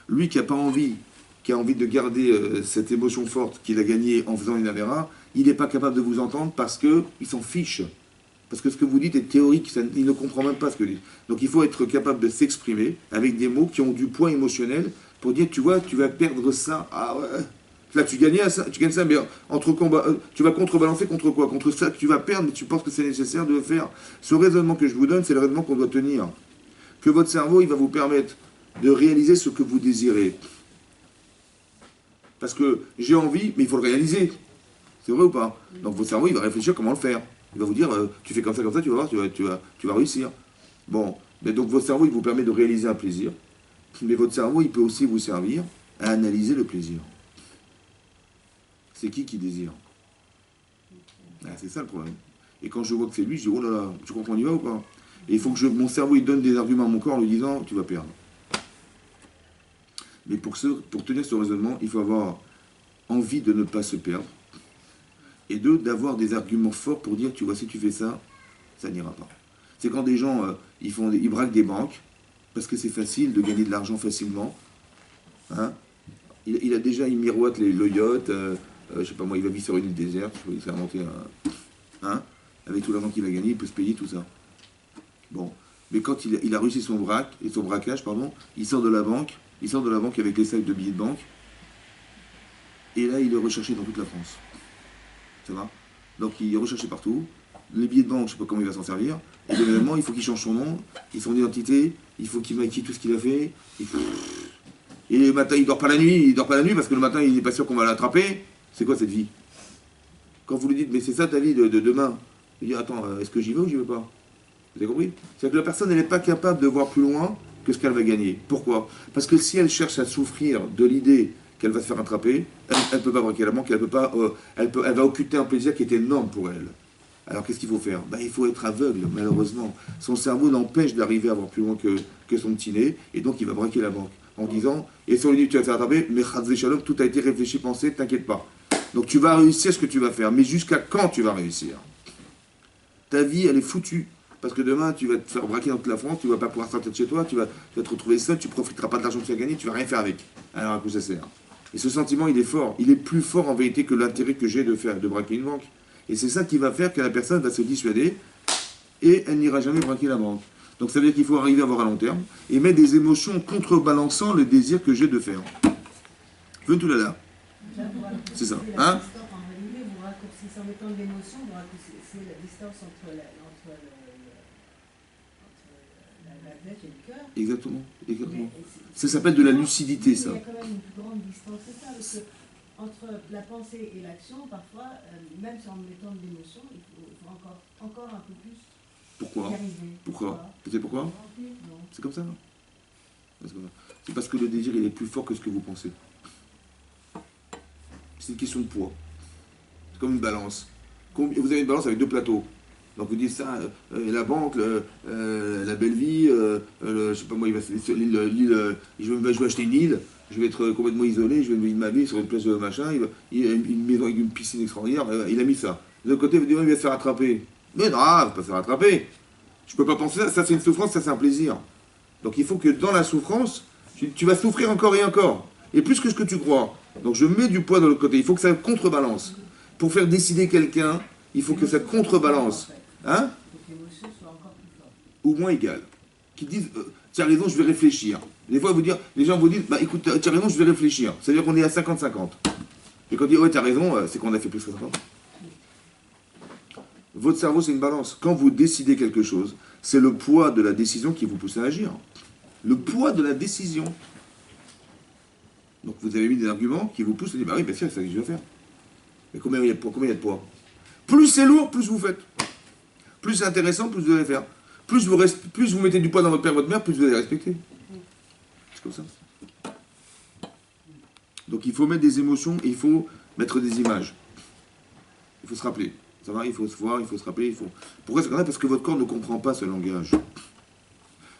Lui qui n'a pas envie, qui a envie de garder cette émotion forte qu'il a gagnée en faisant une avéra, il n'est pas capable de vous entendre parce qu'il s'en fiche. Parce que ce que vous dites est théorique, il ne comprend même pas ce que vous dites. Donc il faut être capable de s'exprimer avec des mots qui ont du poids émotionnel pour dire, tu vois, tu vas perdre ça. Ah ouais. Là, tu gagnes ça, mais entre combat, tu vas contrebalancer contre quoi? Contre ça que tu vas perdre, mais tu penses que c'est nécessaire de le faire. Ce raisonnement que je vous donne, c'est le raisonnement qu'on doit tenir. Que votre cerveau, il va vous permettre de réaliser ce que vous désirez. Parce que j'ai envie, mais il faut le réaliser. C'est vrai ou pas? Donc votre cerveau, il va réfléchir comment le faire. Il va vous dire, tu fais comme ça, tu vas voir, tu vas réussir. Bon, mais donc votre cerveau, il vous permet de réaliser un plaisir. Mais votre cerveau, il peut aussi vous servir à analyser le plaisir. C'est qui désire? Ah, c'est ça le problème. Et quand je vois que c'est lui, je dis, oh là là, tu crois qu'on y va ou pas? Et il faut que mon cerveau il donne des arguments à mon corps en lui disant, tu vas perdre. Mais pour tenir ce raisonnement, il faut avoir envie de ne pas se perdre. Et d'avoir des arguments forts pour dire, tu vois, si tu fais ça, ça n'ira pas. C'est quand des gens, ils braquent des banques, parce que c'est facile de gagner de l'argent facilement. Hein? Il a déjà, il miroite le yacht, je sais pas moi, il va vivre sur une île déserte, il s'est inventé un... avec tout l'argent qu'il va gagner, il peut se payer tout ça. Bon, mais quand il a réussi son braquage, il sort de la banque avec les sacs de billets de banque, et là, il est recherché dans toute la France. Ça va? Donc, il est recherché partout. Les billets de banque, je ne sais pas comment il va s'en servir. Et évidemment, il faut qu'il change son nom, son identité, il faut qu'il maquille tout ce qu'il a fait. Et le matin, il dort pas la nuit parce que le matin, il n'est pas sûr qu'on va l'attraper. C'est quoi cette vie? Quand vous lui dites, mais c'est ça ta vie de demain, il dit, attends, est-ce que j'y vais ou j'y vais pas? Vous avez compris? C'est-à-dire que la personne, elle n'est pas capable de voir plus loin que ce qu'elle va gagner. Pourquoi? Parce que si elle cherche à souffrir de l'idée qu'elle va se faire attraper, elle ne peut pas braquer la banque, elle va occulter un plaisir qui est énorme pour elle. Alors qu'est-ce qu'il faut faire? Ben, il faut être aveugle, malheureusement. Son cerveau l'empêche d'arriver à voir plus loin que son petit nez, et donc il va braquer la banque en disant, et si on lui dit tu vas te faire attraper, mais Chazvé Shalom, tout a été réfléchi, pensé, t'inquiète pas. Donc tu vas réussir ce que tu vas faire, mais jusqu'à quand tu vas réussir? Ta vie, elle est foutue. Parce que demain, tu vas te faire braquer dans toute la France, tu ne vas pas pouvoir sortir de chez toi, tu vas te retrouver seul, tu ne profiteras pas de l'argent que tu as gagné, tu ne vas rien faire avec. Alors à quoi ça sert? Et ce sentiment, il est fort. Il est plus fort en vérité que l'intérêt que j'ai de braquer une banque. Et c'est ça qui va faire que la personne va se dissuader et elle n'ira jamais braquer la banque. Donc ça veut dire qu'il faut arriver à voir à long terme et mettre des émotions contrebalançant le désir que j'ai de faire. Venez tout là. C'est ça. Hein? Vous raccourcissez en mettant de l'émotion, vous raccourcissez la distance entre la tête et le cœur. Exactement. Ça s'appelle de la lucidité, ça. Il y a quand même une plus grande distance, c'est ça, parce que entre la pensée et l'action, parfois, même si en mettant de l'émotion, il faut encore un peu plus Pourquoi? y arriver. Pourquoi? Tu sais pourquoi? Non. C'est comme ça. C'est parce que le désir, il est plus fort que ce que vous pensez. C'est une question de poids. C'est comme une balance. Vous avez une balance avec deux plateaux. Donc vous dites ça, la banque, la belle vie, je sais pas moi, je vais acheter une île, je vais être complètement isolé, je vais vivre ma vie sur une place de machin, il a une maison avec une piscine extraordinaire, il a mis ça. De l'autre côté, vous dites, il va se faire attraper. Mais non, il va pas se faire attraper. Je peux pas penser ça c'est une souffrance, ça c'est un plaisir. Donc il faut que dans la souffrance, tu vas souffrir encore et encore. Et plus que ce que tu crois. Donc je mets du poids de l'autre côté, il faut que ça contrebalance. Pour faire décider quelqu'un, il faut que ça contrebalance. Hein? Ou moins égal. Qui disent, tu as raison, je vais réfléchir. Des fois, les gens vous disent, bah écoute, tu as raison, je vais réfléchir. C'est-à-dire qu'on est à 50-50. Et quand on dit, ouais, tu as raison, c'est qu'on a fait plus que 50. Votre cerveau, c'est une balance. Quand vous décidez quelque chose, c'est le poids de la décision qui vous pousse à agir. Le poids de la décision. Donc vous avez mis des arguments qui vous poussent à dire, bah oui, bien sûr, c'est ça que je vais faire. Mais combien il y a de poids? Plus c'est lourd, plus vous faites. Plus c'est intéressant, plus vous allez faire. Plus vous mettez du poids dans votre père et votre mère, plus vous allez respecter. C'est comme ça. Donc il faut mettre des émotions et il faut mettre des images. Il faut se rappeler. Ça va, il faut se voir, il faut se rappeler. Pourquoi c'est comme ça? Parce que votre corps ne comprend pas ce langage.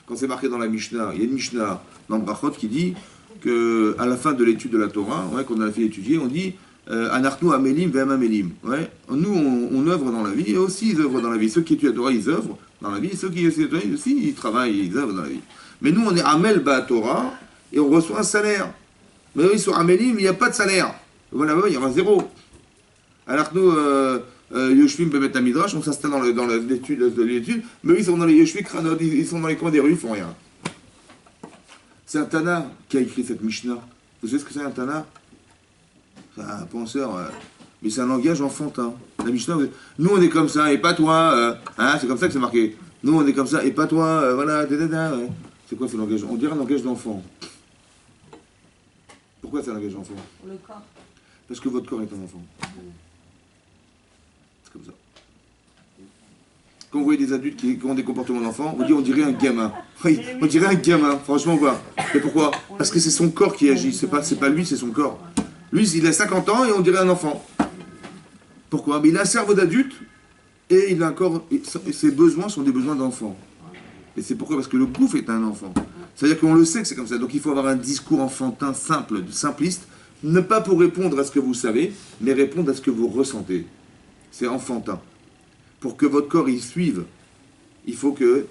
Quand c'est marqué dans la Mishnah, il y a une Mishnah dans le Brachot qui dit qu'à la fin de l'étude de la Torah, qu'on a fait étudier, on dit Anarchnu amelim ve'am amelim. Nous, on œuvre dans la vie, et aussi ils œuvrent dans la vie. Ceux qui étudient la Torah, ils œuvrent dans la vie, et ceux qui étudient la Torah, aussi, ils travaillent, ils œuvrent dans la vie. Mais nous, on est amel ba Torah, et on reçoit un salaire. Mais eux, ils sont amelim, il n'y a pas de salaire. Voilà, il y aura zéro. Anarchnu yoshvim bemet midrash, on s'installe dans l'étude de l'étude, mais eux, ils sont dans les yoshvim kranod, ils sont dans les coins des rues, ils font rien. C'est un Tana qui a écrit cette Mishnah. Vous savez ce que c'est un Tana? C'est un penseur, mais c'est un langage enfantin. La Mishnah, nous on est comme ça, et pas toi, c'est comme ça que c'est marqué. Nous on est comme ça, et pas toi, voilà, ouais. C'est quoi ce langage? On dirait un langage d'enfant. Pourquoi c'est un langage d'enfant? Pour le corps. Parce que votre corps est un enfant. C'est comme ça. Quand vous voyez des adultes qui ont des comportements d'enfant, vous dites on dirait un gamin. Oui, on dirait un gamin, franchement quoi. Mais pourquoi? Parce que c'est son corps qui agit, c'est pas lui, c'est son corps. Lui, il a 50 ans et on dirait un enfant. Pourquoi? Mais il a un cerveau d'adulte et il a un corps, et ses besoins sont des besoins d'enfant. Et c'est pourquoi? Parce que le gouffre est un enfant. C'est-à-dire qu'on le sait que c'est comme ça. Donc il faut avoir un discours enfantin, simple, simpliste, ne pas pour répondre à ce que vous savez, mais répondre à ce que vous ressentez. C'est enfantin. Pour que votre corps y suive, il faut que,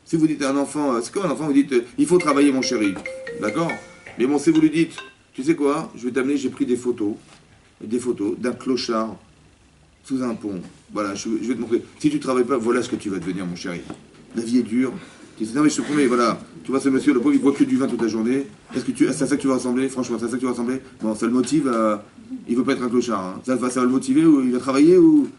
si vous dites à un enfant, c'est comme un enfant, vous dites, il faut travailler mon chéri, d'accord? Mais bon, si vous lui dites, tu sais quoi, je vais t'amener, j'ai pris des photos d'un clochard sous un pont, voilà, je vais te montrer, si tu ne travailles pas, voilà ce que tu vas devenir mon chéri. La vie est dure, tu dis, non mais je te promets, voilà, tu vois ce monsieur, le pauvre, il boit que du vin toute la journée, est-ce que c'est à ça que tu vas ressembler? Franchement, c'est à ça que tu vas ressembler? Bon, ça le motive, il veut pas être un clochard, hein. Ça va le motiver, ou il va travailler, ou...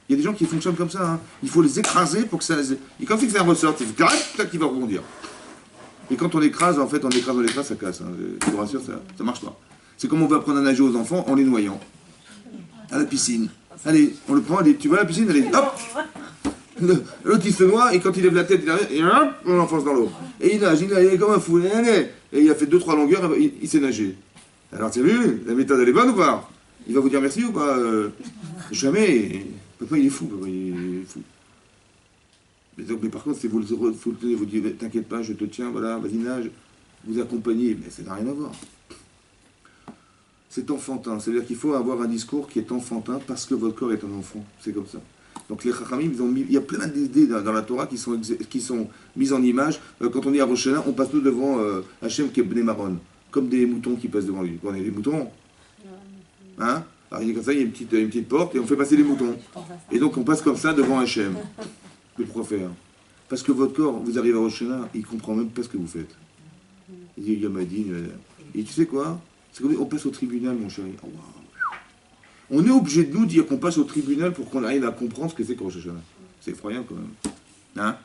Il y a des gens qui fonctionnent comme ça. Hein. Il faut les écraser pour que ça... Et quand ça ressort, c'est là qu'il va rebondir. Et quand on écrase, en fait, on écrase, ça casse. Hein. Je vous rassure, ça marche pas. C'est comme on veut apprendre à nager aux enfants en les noyant. à la piscine. Allez, on le prend, allez, tu vas à la piscine, allez, hop. L'autre il se noie et quand il lève la tête, il arrive, et hop, on l'enfonce dans l'eau. Et il nage, il est comme un fou, allez. Et il a fait 2-3 longueurs, il sait nager. Alors tu as vu, la méthode elle est bonne ou pas? Il va vous dire merci ou pas? Jamais. Papa il est fou, papa il est fou. Mais par contre, si vous le tenez, vous dites, t'inquiète pas, je te tiens, voilà, vas-y nage, vous accompagnez, mais ça n'a rien à voir. C'est enfantin, c'est-à-dire qu'il faut avoir un discours qui est enfantin parce que votre corps est un enfant, c'est comme ça. Donc les Chachamim, il y a plein d'idées dans la Torah qui sont mises en image. Quand on est à Rosh Hashanah, on passe tout devant Hachem qui est Bnei Maron, comme des moutons qui passent devant lui. On est des moutons, hein? Alors il est comme ça, il y a une petite porte et on fait passer les moutons. Et donc on passe comme ça devant Hachem. Mais pourquoi faire? Parce que votre corps, vous arrivez à Rosh Hashanah, il ne comprend même pas ce que vous faites. Il dit Yamadine. Et tu sais quoi? C'est comme on passe au tribunal, mon chéri. Oh, wow. On est obligé de nous dire qu'on passe au tribunal pour qu'on arrive à comprendre ce que c'est que Rosh Hashanah. C'est effrayant quand même. Hein?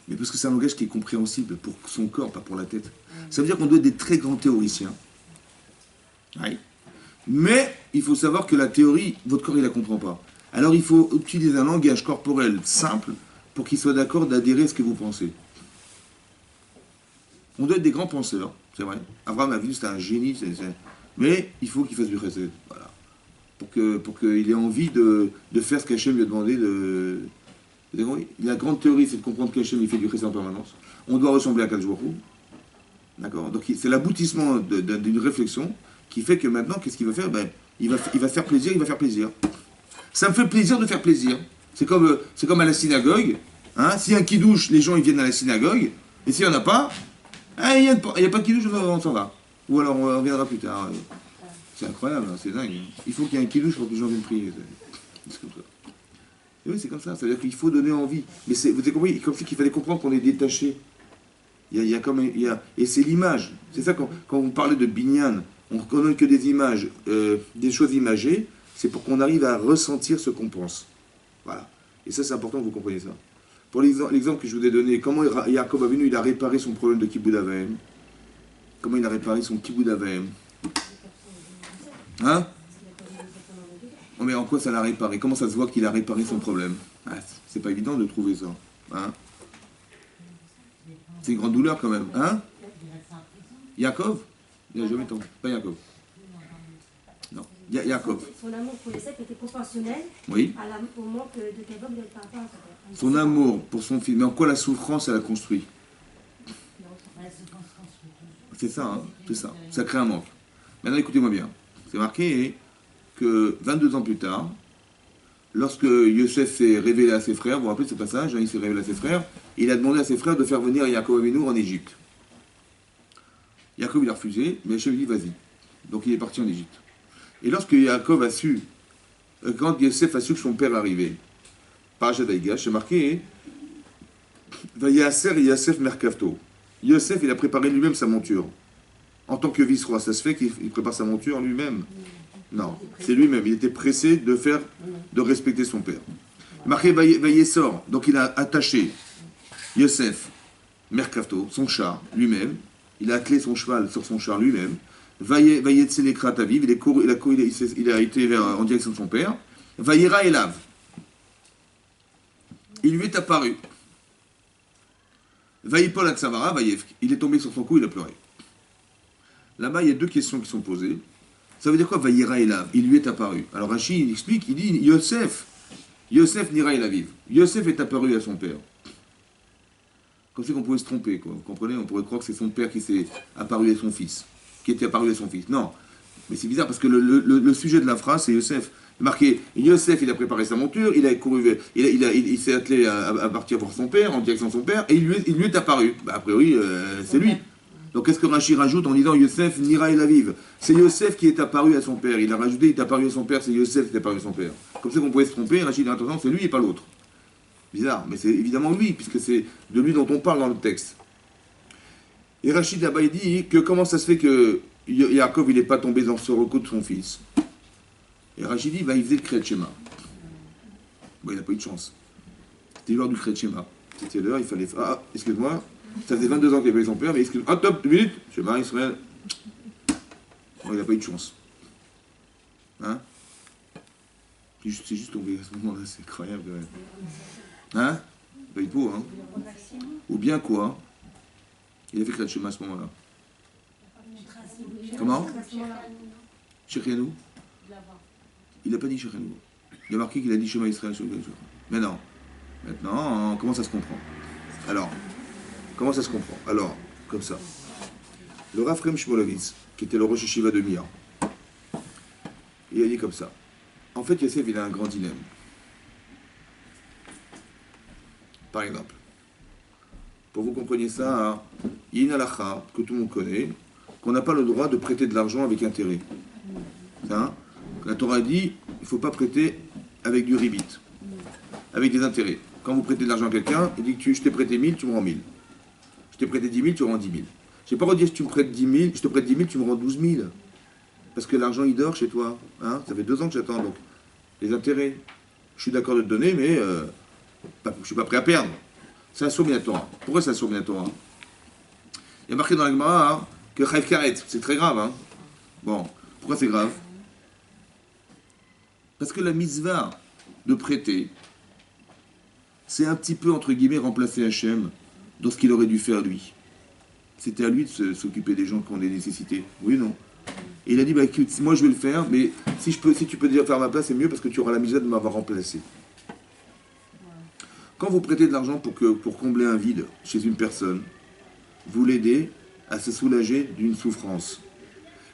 Mais parce que c'est un langage qui est compréhensible pour son corps, pas pour la tête. Ça veut dire qu'on doit être des très grands théoriciens. Oui. Mais il faut savoir que la théorie, votre corps, il ne la comprend pas. Alors il faut utiliser un langage corporel simple pour qu'il soit d'accord d'adhérer à ce que vous pensez. On doit être des grands penseurs, c'est vrai. Abraham Avinu, c'était un génie, mais il faut qu'il fasse du chesed, voilà. Pour qu'il ait envie de faire ce qu'Hachem lui a demandé de... La grande théorie, c'est de comprendre qu'Hachem il fait du chesed en permanence. On doit ressembler à Kadosh Baruch Hu. D'accord. Donc c'est l'aboutissement d'une réflexion qui fait que maintenant, qu'est-ce qu'il va faire? Il va se faire plaisir, il va faire plaisir. Ça me fait plaisir de faire plaisir. C'est comme à la synagogue. Hein, s'il y a un kidouche, les gens ils viennent à la synagogue. Et s'il n'y en a pas, il n'y a pas de kidouche, on s'en va. Ou alors on reviendra plus tard. C'est incroyable, hein, c'est dingue. Il faut qu'il y ait un kidouche pour que les gens viennent prier. C'est comme ça. Et oui, c'est comme ça. Ça veut dire qu'il faut donner envie. Mais vous avez compris, comme ça qu'il fallait comprendre qu'on est détaché. Et c'est l'image. C'est ça, quand vous parlez de binyan, on ne reconnaît que des images, des choses imagées. C'est pour qu'on arrive à ressentir ce qu'on pense. Voilà. Et ça, c'est important que vous compreniez ça. Pour l'exemple que je vous ai donné, comment Yaakov Avinu, il a réparé son problème de Kibboud Avaim? Comment il a réparé son Kibboud Avaim? Hein? Oh, mais en quoi ça l'a réparé? Comment ça se voit qu'il a réparé son problème? C'est pas évident de trouver ça. Hein? C'est une grande douleur quand même. Hein? Yaakov? Il n'a jamais entendu. Pas Yaakov. Non. Yaakov. Son amour pour Yosef était proportionnel oui. Au manque de Kavod de par rapport à son amour pour son fils. Mais en quoi la souffrance, elle a construit? C'est ça, hein, c'est ça. Ça crée un manque. Maintenant, écoutez-moi bien. C'est marqué que 22 ans plus tard, lorsque Yosef s'est révélé à ses frères, vous vous rappelez ce passage, hein, il s'est révélé à ses frères, il a demandé à ses frères de faire venir Yaakov Avinu en Égypte. Yaakov, il a refusé, mais Hachem lui dit vas-y. Donc il est parti en Égypte. Et lorsque Yaakov a su, quand Yosef a su que son père arrivait, Parashat Vaïgash, c'est marqué Vayaser Yosef Merkavto. Yosef, il a préparé lui-même sa monture. En tant que vice-roi, ça se fait qu'il prépare sa monture lui-même? Non, c'est lui-même. Il était pressé de respecter son père. Marqué Vayesor, donc il a attaché Yosef Merkavto, son char, lui-même. Il a attelé son cheval sur son char lui-même. Vayetse Lekrat Aviv, il a été en direction de son père. Vayera Elav. Il lui est apparu. Vayipol Atsavara, Vayevk. Il est tombé sur son cou, il a pleuré. Là-bas, il y a deux questions qui sont posées. Ça veut dire quoi, Vayera Elav? Il lui est apparu. Alors Rachid, il explique, il dit, Yosef Nira Elaviv. Yosef est apparu à son père. Comme si on pouvait se tromper, quoi. Vous comprenez? On pourrait croire que c'est son père qui s'est apparu à son fils. Qui était apparu à son fils. Non. Mais c'est bizarre parce que le sujet de la phrase, c'est Yosef. Marqué, Yosef, il a préparé sa monture, il a couru, il s'est attelé à partir voir son père, en direction de son père, et il lui est apparu. Bah, a priori, c'est lui. Donc qu'est-ce que Rachid rajoute en disant Yosef Nira Elaviv? C'est Yosef qui est apparu à son père. Il a rajouté, il est apparu à son père, c'est Yosef qui est apparu à son père. Comme ça qu'on pouvait se tromper, Rachid dit attention, c'est lui et pas l'autre. Bizarre, mais c'est évidemment lui, puisque c'est de lui dont on parle dans le texte. Et Rachid là-bas, il dit que comment ça se fait que Yaakov, il n'est pas tombé dans ce recours de son fils. Et Rachid dit, il faisait le Kriyat Shema. Il n'a pas eu de chance. C'était l'heure du Kriyat Shema. C'était l'heure, il fallait... Ah, excuse-moi, ça faisait 22 ans qu'il avait son père, mais excuse-moi, top, 2 minutes, Shema Israël. Il n'a pas eu de chance. Hein? C'est juste tombé à ce moment-là, c'est incroyable quand même. Hein? Pas il faut, hein? Ou bien quoi? Il a fait Kriyat Shema à ce moment-là. Comment? Shechianu? Il n'a pas dit Shechianu. Il a marqué qu'il a dit Shema Israël. Mais non. Maintenant, comment ça se comprend? Alors, comment ça se comprend? Alors, comme ça. Le Rav Chaim Shmulevitz, qui était le Rosh Yeshiva de Mia, il a dit comme ça. En fait, Yosef, il a un grand dilemme. Par exemple, pour que vous compreniez ça, il y a une halakha que tout le monde connaît, qu'on n'a pas le droit de prêter de l'argent avec intérêt. Hein? La Torah dit, il ne faut pas prêter avec du ribit, avec des intérêts. Quand vous prêtez de l'argent à quelqu'un, il dit que je t'ai prêté 1000, tu me rends 1000. Je t'ai prêté 10 000, tu me rends 10 000. Je n'ai pas redit si tu me prêtes 10 000, je te prête 10 000, tu me rends 12 000. Parce que l'argent, il dort chez toi. Hein? Ça fait 2 ans que j'attends, donc les intérêts. Je suis d'accord de te donner, mais je ne suis pas prêt à perdre. C'est un Torah. Pourquoi c'est un Torah? Il y a marqué dans la Gemara que Chaïf Karet, c'est très grave. Hein? Bon, pourquoi c'est grave? Parce que la mitzvah de prêter, c'est un petit peu, entre guillemets, remplacer Hachem dans ce qu'il aurait dû faire lui. C'était à lui de s'occuper des gens qui ont des nécessités. Oui ou non? Et il a dit, bah écoute, moi je vais le faire, mais si tu peux déjà faire ma place, c'est mieux parce que tu auras la misère de m'avoir remplacé. Quand vous prêtez de l'argent pour combler un vide chez une personne, vous l'aidez à se soulager d'une souffrance.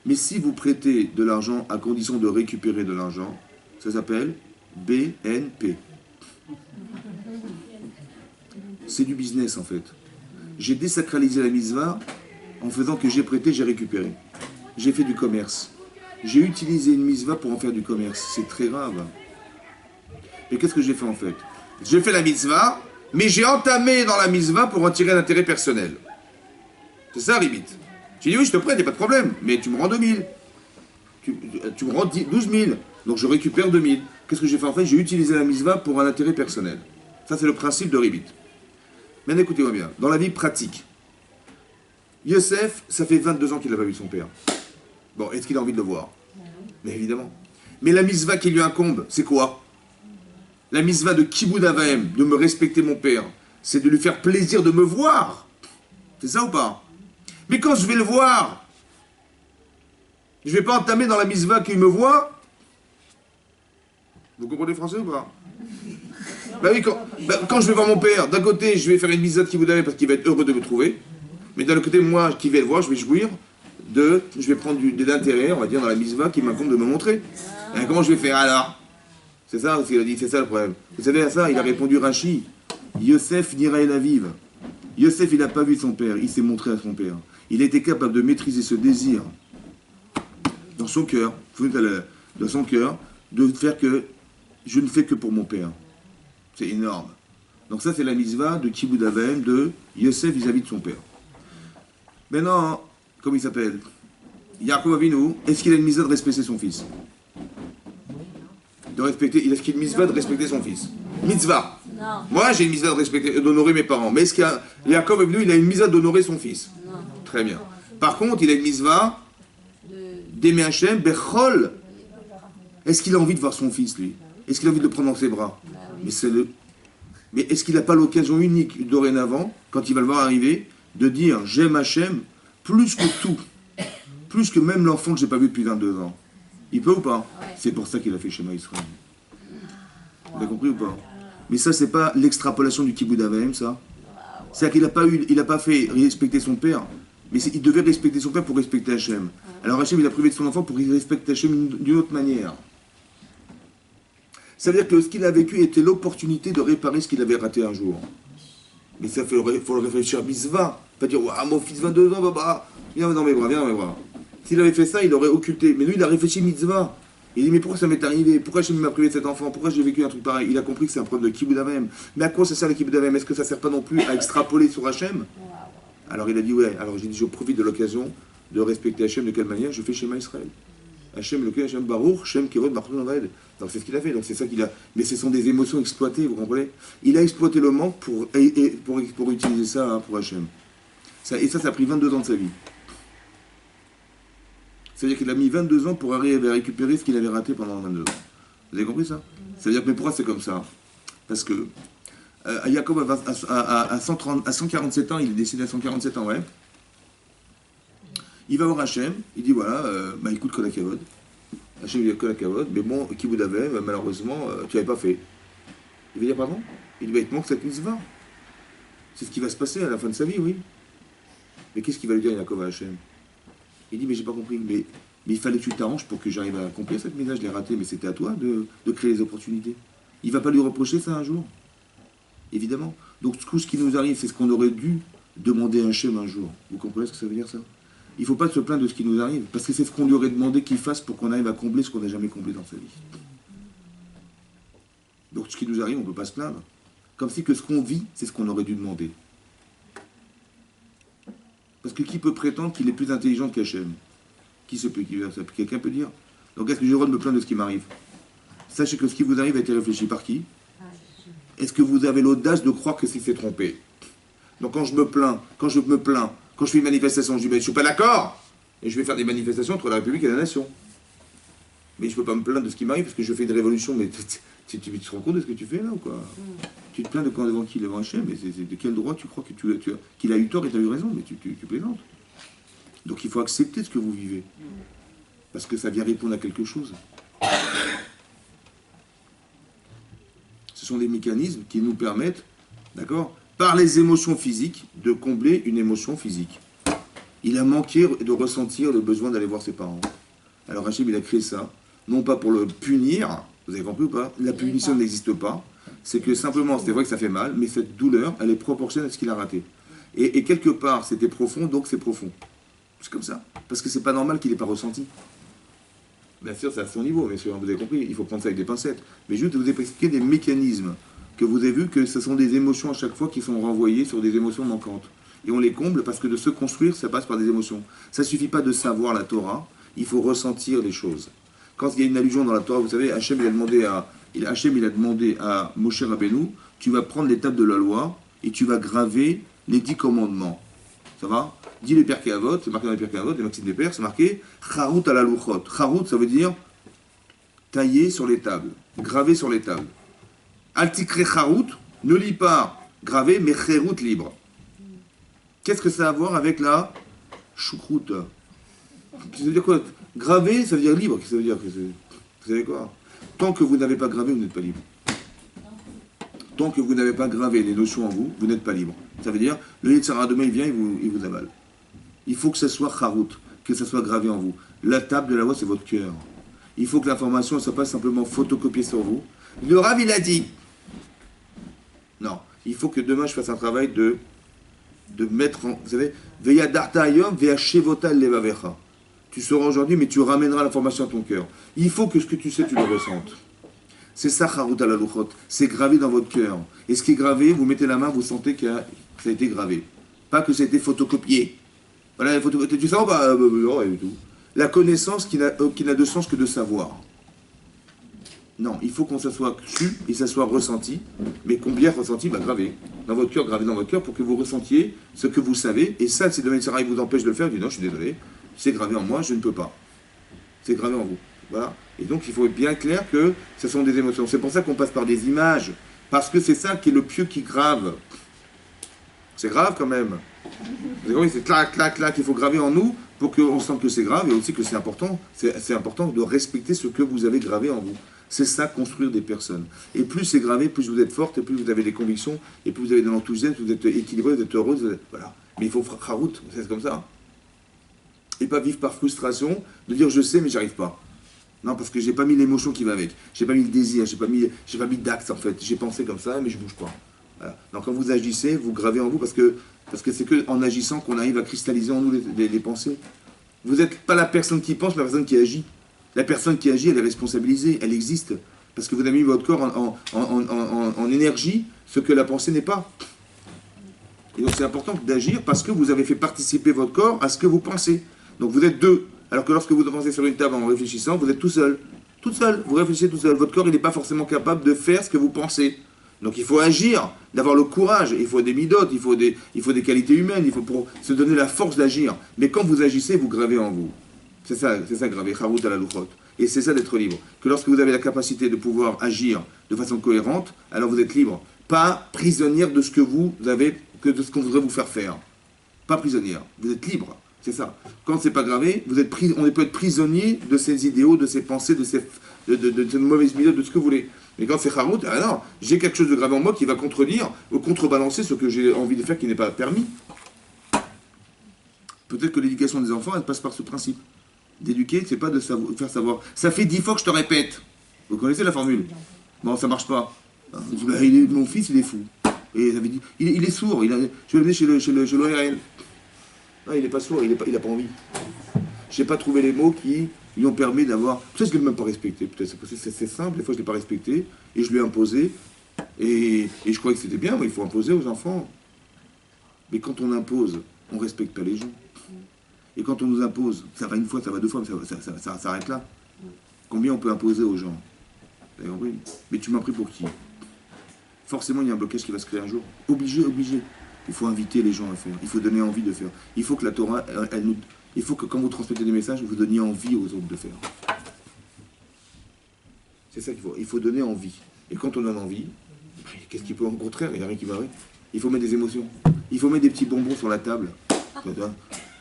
Mais si vous prêtez de l'argent à condition de récupérer de l'argent, ça s'appelle BNP. C'est du business en fait. J'ai désacralisé la mitzvah en faisant que j'ai prêté, j'ai récupéré. J'ai fait du commerce. J'ai utilisé une mitzvah pour en faire du commerce. C'est très grave. Et qu'est-ce que j'ai fait en fait? J'ai fait la mitzvah, mais j'ai entamé dans la mitzvah pour en tirer un intérêt personnel. C'est ça, Ribit. J'ai dit oui, je te prête, il n'y a pas de problème, mais tu me rends 2000. Tu me rends 12 000. Donc je récupère 2000. Qu'est-ce que j'ai fait en fait? J'ai utilisé la mitzvah pour un intérêt personnel. Ça, c'est le principe de Ribit. Maintenant, écoutez-moi bien. Dans la vie pratique, Yosef, ça fait 22 ans qu'il n'a pas vu son père. Bon, est-ce qu'il a envie de le voir? Mais évidemment. Mais la mitzvah qui lui incombe, c'est quoi? La mitzvah de Kibud Avaim, de me respecter mon père, c'est de lui faire plaisir de me voir. C'est ça ou pas? Mais quand je vais le voir, je ne vais pas entamer dans la mitzvah qu'il me voit. Vous comprenez français ou pas? Bah oui, quand je vais voir mon père, d'un côté, je vais faire une mitzvah de Kibud Avaim parce qu'il va être heureux de me trouver. Mais d'un autre côté, moi qui vais le voir, je vais jouir je vais prendre de l'intérêt, on va dire, dans la mitzvah qui m'incombe de me montrer. Et comment je vais faire alors? C'est ça ce qu'il a dit, c'est ça le problème. Vous savez à ça, il a répondu Rashi. Yosef n'ira el aviv. Yosef, il n'a pas vu son père, il s'est montré à son père. Il était capable de maîtriser ce désir dans son cœur, dans son cœur, de faire que je ne fais que pour mon père. C'est énorme. Donc ça, c'est la mitzvah de Kibud Avaim de Yosef vis-à-vis de son père. Maintenant, comment il s'appelle? Yaakov Avinu, est-ce qu'il a une mitzvah de respecter son fils? Est-ce qu'il a une mitzvah de respecter son fils? Mitzvah. Non. Moi, j'ai une mitzvah d'honorer mes parents. Mais est-ce qu'il y a Yaakov Avinu, il a une mitzvah d'honorer son fils? Non. Très bien. Par contre, il a une mitzvah d'aimer Hachem, Bechol. Est-ce qu'il a envie de voir son fils, lui? Est-ce qu'il a envie de le prendre dans ses bras? Mais est-ce qu'il n'a pas l'occasion unique dorénavant, quand il va le voir arriver, de dire j'aime Hachem plus que tout, plus que même l'enfant que j'ai pas vu depuis 22 ans? Il peut ou pas? Ouais. C'est pour ça qu'il a fait Shema Israël. Vous avez compris ou pas? Mais ça, c'est pas l'extrapolation du Kibud Avaim, ça. C'est-à-dire qu'il n'a pas fait respecter son père, mais il devait respecter son père pour respecter Hachem. Alors Hachem, il a privé de son enfant pour qu'il respecte Hachem d'une autre manière. Ça veut dire que ce qu'il a vécu était l'opportunité de réparer ce qu'il avait raté un jour. Mais ça, faut le réfléchir, mitzvah. Pas dire, ah, mon fils 22 ans, papa, viens dans mes bras, viens dans mes bras. S'il avait fait ça, il aurait occulté. Mais lui, il a réfléchi mitzvah. Il dit, mais pourquoi ça m'est arrivé? Pourquoi Hachem m'a privé de cet enfant? Pourquoi j'ai vécu un truc pareil? Il a compris que c'est un problème de Kibud Avaim. Mais à quoi ça sert le Kibud Avaim? Est-ce que ça ne sert pas non plus à extrapoler sur Hachem? Alors il a dit, ouais. Alors j'ai dit, je profite de l'occasion de respecter Hachem. De quelle manière? Je fais Shema Israël. Hachem, le Hachem Baruch, Hachem Kevod, Marchon Aved. Donc c'est ce qu'il a fait. Donc c'est ça qu'il a. Mais ce sont des émotions exploitées, vous comprenez? Il a exploité le manque pour utiliser ça, hein, pour Hachem. Et ça a pris 22 ans de sa vie. C'est-à-dire qu'il a mis 22 ans pour arriver à récupérer ce qu'il avait raté pendant 22 ans. Vous avez compris ça? C'est-à-dire que mais pourquoi c'est comme ça? Parce que Jacob à 147 ans, il est décédé à 147 ans, ouais. Il va voir Hachem, il dit voilà, écoute, Kol HaKavod. Hachem il dit Kol HaKavod, mais bon, Kibboud Aveh, malheureusement, tu n'avais pas fait. Il va dire pardon? Il dit il te manque cette mitzvah. C'est ce qui va se passer à la fin de sa vie, oui. Mais qu'est-ce qu'il va lui dire Jacob à Hachem? Il dit mais j'ai pas compris, mais il fallait que tu t'arranges pour que j'arrive à accomplir cette mitzvah, je l'ai raté, mais c'était à toi de créer les opportunités. Il va pas lui reprocher ça un jour? Évidemment. Donc ce qui nous arrive, c'est ce qu'on aurait dû demander à Hachem un jour. Vous comprenez ce que ça veut dire ça? Il ne faut pas se plaindre de ce qui nous arrive, parce que c'est ce qu'on lui aurait demandé qu'il fasse pour qu'on arrive à combler ce qu'on n'a jamais comblé dans sa vie. Donc ce qui nous arrive, on ne peut pas se plaindre. Comme si que ce qu'on vit, c'est ce qu'on aurait dû demander. Parce que qui peut prétendre qu'il est plus intelligent qu'Hachem? Quelqu'un peut dire? Donc est-ce que j'ai le droit de me plaindre de ce qui m'arrive? Sachez que ce qui vous arrive a été réfléchi par qui? Est-ce que vous avez l'audace de croire que c'est trompé? Donc quand je me plains, quand je fais une manifestation, je dis, mais je ne suis pas d'accord, et je vais faire des manifestations entre la République et la nation. Mais je ne peux pas me plaindre de ce qui m'arrive, parce que je fais une révolution, mais tu te rends compte de ce que tu fais là ou quoi? Tu te plains de quand devant qui? Devant Hachem, mais de quel droit tu crois que qu'il a eu tort et tu as eu raison? Mais tu plaisantes. Donc il faut accepter ce que vous vivez, parce que ça vient répondre à quelque chose. Ce sont des mécanismes qui nous permettent, d'accord, par les émotions physiques, de combler une émotion physique. Il a manqué de ressentir le besoin d'aller voir ses parents. Alors Hachem, il a créé ça, non pas pour le punir, vous avez compris ou pas? La punition n'existe pas, c'est que simplement, c'est vrai que ça fait mal, mais cette douleur, elle est proportionnelle à ce qu'il a raté. Et quelque part, c'était profond, donc c'est profond. C'est comme ça, parce que c'est pas normal qu'il n'ait pas ressenti. Bien sûr, c'est à son niveau, bien sûr, vous avez compris, il faut prendre ça avec des pincettes. Mais juste vous expliquer des mécanismes que vous avez vus, que ce sont des émotions à chaque fois qui sont renvoyées sur des émotions manquantes. Et on les comble parce que de se construire, ça passe par des émotions. Ça ne suffit pas de savoir la Torah, il faut ressentir les choses. Quand il y a une allusion dans la Torah, vous savez, Hachem il a demandé à Moshe Rabbeinu, tu vas prendre l'étape de la loi et tu vas graver les 10 commandements. Ça va? Dis les Pirkei Avot, c'est marqué dans les Pirkei Avot, les Maximes des Pères, c'est marqué Charut ala luchot. Charut, ça veut dire tailler sur les tables, graver sur les tables. Altikre Charut, ne lis pas gravé, mais Cherut libre. Qu'est-ce que ça a à voir avec la choucroute? Ça veut dire quoi? Gravé, ça veut dire libre. Qu'est-ce que ça veut dire? Vous savez quoi? Tant que vous n'avez pas gravé, vous n'êtes pas libre. Tant que vous n'avez pas gravé les notions en vous, vous n'êtes pas libre. Ça veut dire, le Yetzirah demain, il vient, il vous avale. Il faut que ça soit Charut, que ça soit gravé en vous. La table de la loi, c'est votre cœur. Il faut que l'information ne soit pas simplement photocopiée sur vous. Le Rav, il a dit. Non, il faut que demain, je fasse un travail de mettre en... Vous savez, Veya darta ayom, veya shevota levavecha. Tu sauras aujourd'hui, mais tu ramèneras l'information à ton cœur. Il faut que ce que tu sais, tu le ressentes. C'est ça, Charut ala luchot. C'est gravé dans votre cœur. Et ce qui est gravé, vous mettez la main, vous sentez que ça a été gravé. Pas que ça a été photocopié. Voilà, tu sens pas non, du tout. La connaissance qui n'a de sens que de savoir. Non, il faut qu'on ça soit su et ça soit ressenti. Mais combien ressenti? Gravé. Dans votre cœur, gravé dans votre cœur pour que vous ressentiez ce que vous savez. Et ça, si demain il vous empêche de le faire, il dit non, je suis désolé. C'est gravé en moi, je ne peux pas. C'est gravé en vous. Voilà. Et donc, il faut être bien clair que ce sont des émotions. C'est pour ça qu'on passe par des images. Parce que c'est ça qui est le pieu qui grave. C'est grave quand même. Vous avez compris, c'est clac, clac, clac. Il faut graver en nous pour qu'on sente que c'est grave et aussi que c'est important. C'est important de respecter ce que vous avez gravé en vous. C'est ça, construire des personnes. Et plus c'est gravé, plus vous êtes forte, et plus vous avez des convictions, et plus vous avez de l'enthousiasme, vous êtes équilibré, vous êtes heureuse. Voilà. Mais il faut faire Charut, c'est comme ça. Et pas vivre par frustration, de dire je sais mais j'arrive pas. Non, parce que j'ai pas mis l'émotion qui va avec. J'ai pas mis le désir, j'ai pas mis d'acte en fait. J'ai pensé comme ça mais je bouge pas. Voilà. Donc quand vous agissez, vous gravez en vous parce que c'est que en agissant qu'on arrive à cristalliser en nous les pensées. Vous n'êtes pas la personne qui pense, mais la personne qui agit. La personne qui agit, elle est responsabilisée, elle existe. Parce que vous avez mis votre corps en énergie, ce que la pensée n'est pas. Et donc c'est important d'agir parce que vous avez fait participer votre corps à ce que vous pensez. Donc vous êtes deux. Alors que lorsque vous pensez sur une table en réfléchissant, vous êtes tout seul. Toute seule, vous réfléchissez tout seul. Votre corps, il n'est pas forcément capable de faire ce que vous pensez. Donc il faut agir, d'avoir le courage, il faut des midotes, il faut des qualités humaines, il faut pour se donner la force d'agir. Mais quand vous agissez, vous gravez en vous. C'est ça gravé, Harut à la Luchot. Et c'est ça d'être libre. Que lorsque vous avez la capacité de pouvoir agir de façon cohérente, alors vous êtes libre. Pas prisonnière de ce que vous avez, que de ce qu'on voudrait vous faire faire. Pas prisonnière. Vous êtes libre. C'est ça. Quand c'est pas gravé, on peut être prisonnier de ces idéaux, de ces pensées, de cette mauvaise milieu, de ce que vous voulez. Mais quand c'est Harut, alors j'ai quelque chose de gravé en moi qui va contredire ou contrebalancer ce que j'ai envie de faire qui n'est pas permis. Peut-être que l'éducation des enfants, elle passe par ce principe. D'éduquer, c'est pas de faire savoir. Ça fait 10 fois que je te répète. Vous connaissez la formule? Bon, ça marche pas. Mon fils, il est fou. Et ça veut dire, il est sourd. Je vais l'amener chez l'ORL. Non, il n'est pas sourd, il n'a pas envie. Je n'ai pas trouvé les mots qui lui ont permis d'avoir. Peut-être que je ne l'ai même pas respecté. Peut-être c'est simple, des fois je ne l'ai pas respecté. Et je lui ai imposé. Et je croyais que c'était bien, mais il faut imposer aux enfants. Mais quand on impose, on ne respecte pas les gens. Et quand on nous impose, ça va une fois, ça va deux fois, mais ça s'arrête là. Combien on peut imposer aux gens? Vous avez compris? Mais tu m'as pris pour qui? Forcément, il y a un blocage qui va se créer un jour. Obligé. Il faut inviter les gens à faire. Il faut donner envie de faire. Il faut que la Torah, il faut que quand vous transmettez des messages, vous donniez envie aux autres de faire. C'est ça qu'il faut. Il faut donner envie. Et quand on donne envie, qu'est-ce qui peut au contraire? Il n'y a rien qui va arriver. Il faut mettre des émotions. Il faut mettre des petits bonbons sur la table.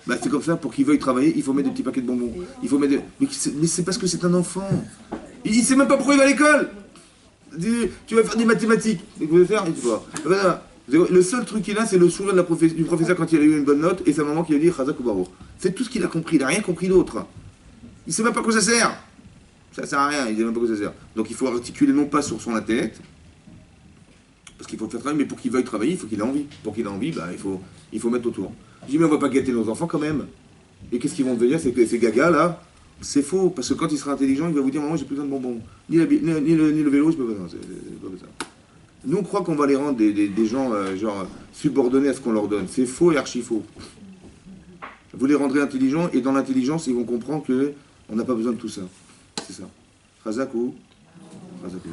Bah, c'est comme ça, pour qu'il veuille travailler, il faut mettre des petits paquets de bonbons. Il faut mettre mais c'est parce que c'est un enfant. Il ne sait même pas pourquoi il va à l'école. Tu vas faire des mathématiques. Et vous allez faire, voilà. Le seul truc qu'il a, c'est le sourire du professeur quand il a eu une bonne note et sa maman qui a dit Chazak ou Baruch. C'est tout ce qu'il a compris, il n'a rien compris d'autre. Il ne sait même pas à quoi ça sert. Ça ne sert à rien, il ne sait même pas à quoi ça sert. Donc il faut articuler non pas sur son intellect, parce qu'il faut faire travailler, mais pour qu'il veuille travailler, il faut qu'il ait envie. Pour qu'il ait envie, bah, il faut mettre autour. Je dis, mais on ne va pas gâter nos enfants quand même. Et qu'est-ce qu'ils vont devenir, ces gagas là? C'est faux, parce que quand il sera intelligent, il va vous dire, maman, j'ai plus besoin de bonbons. Ni le vélo, je peux pas. Non, c'est pas ça. Nous, on croit qu'on va les rendre des gens genre subordonnés à ce qu'on leur donne. C'est faux et archi faux. Vous les rendrez intelligents, et dans l'intelligence, ils vont comprendre qu'on n'a pas besoin de tout ça. C'est ça. Chazak ou Chazak ou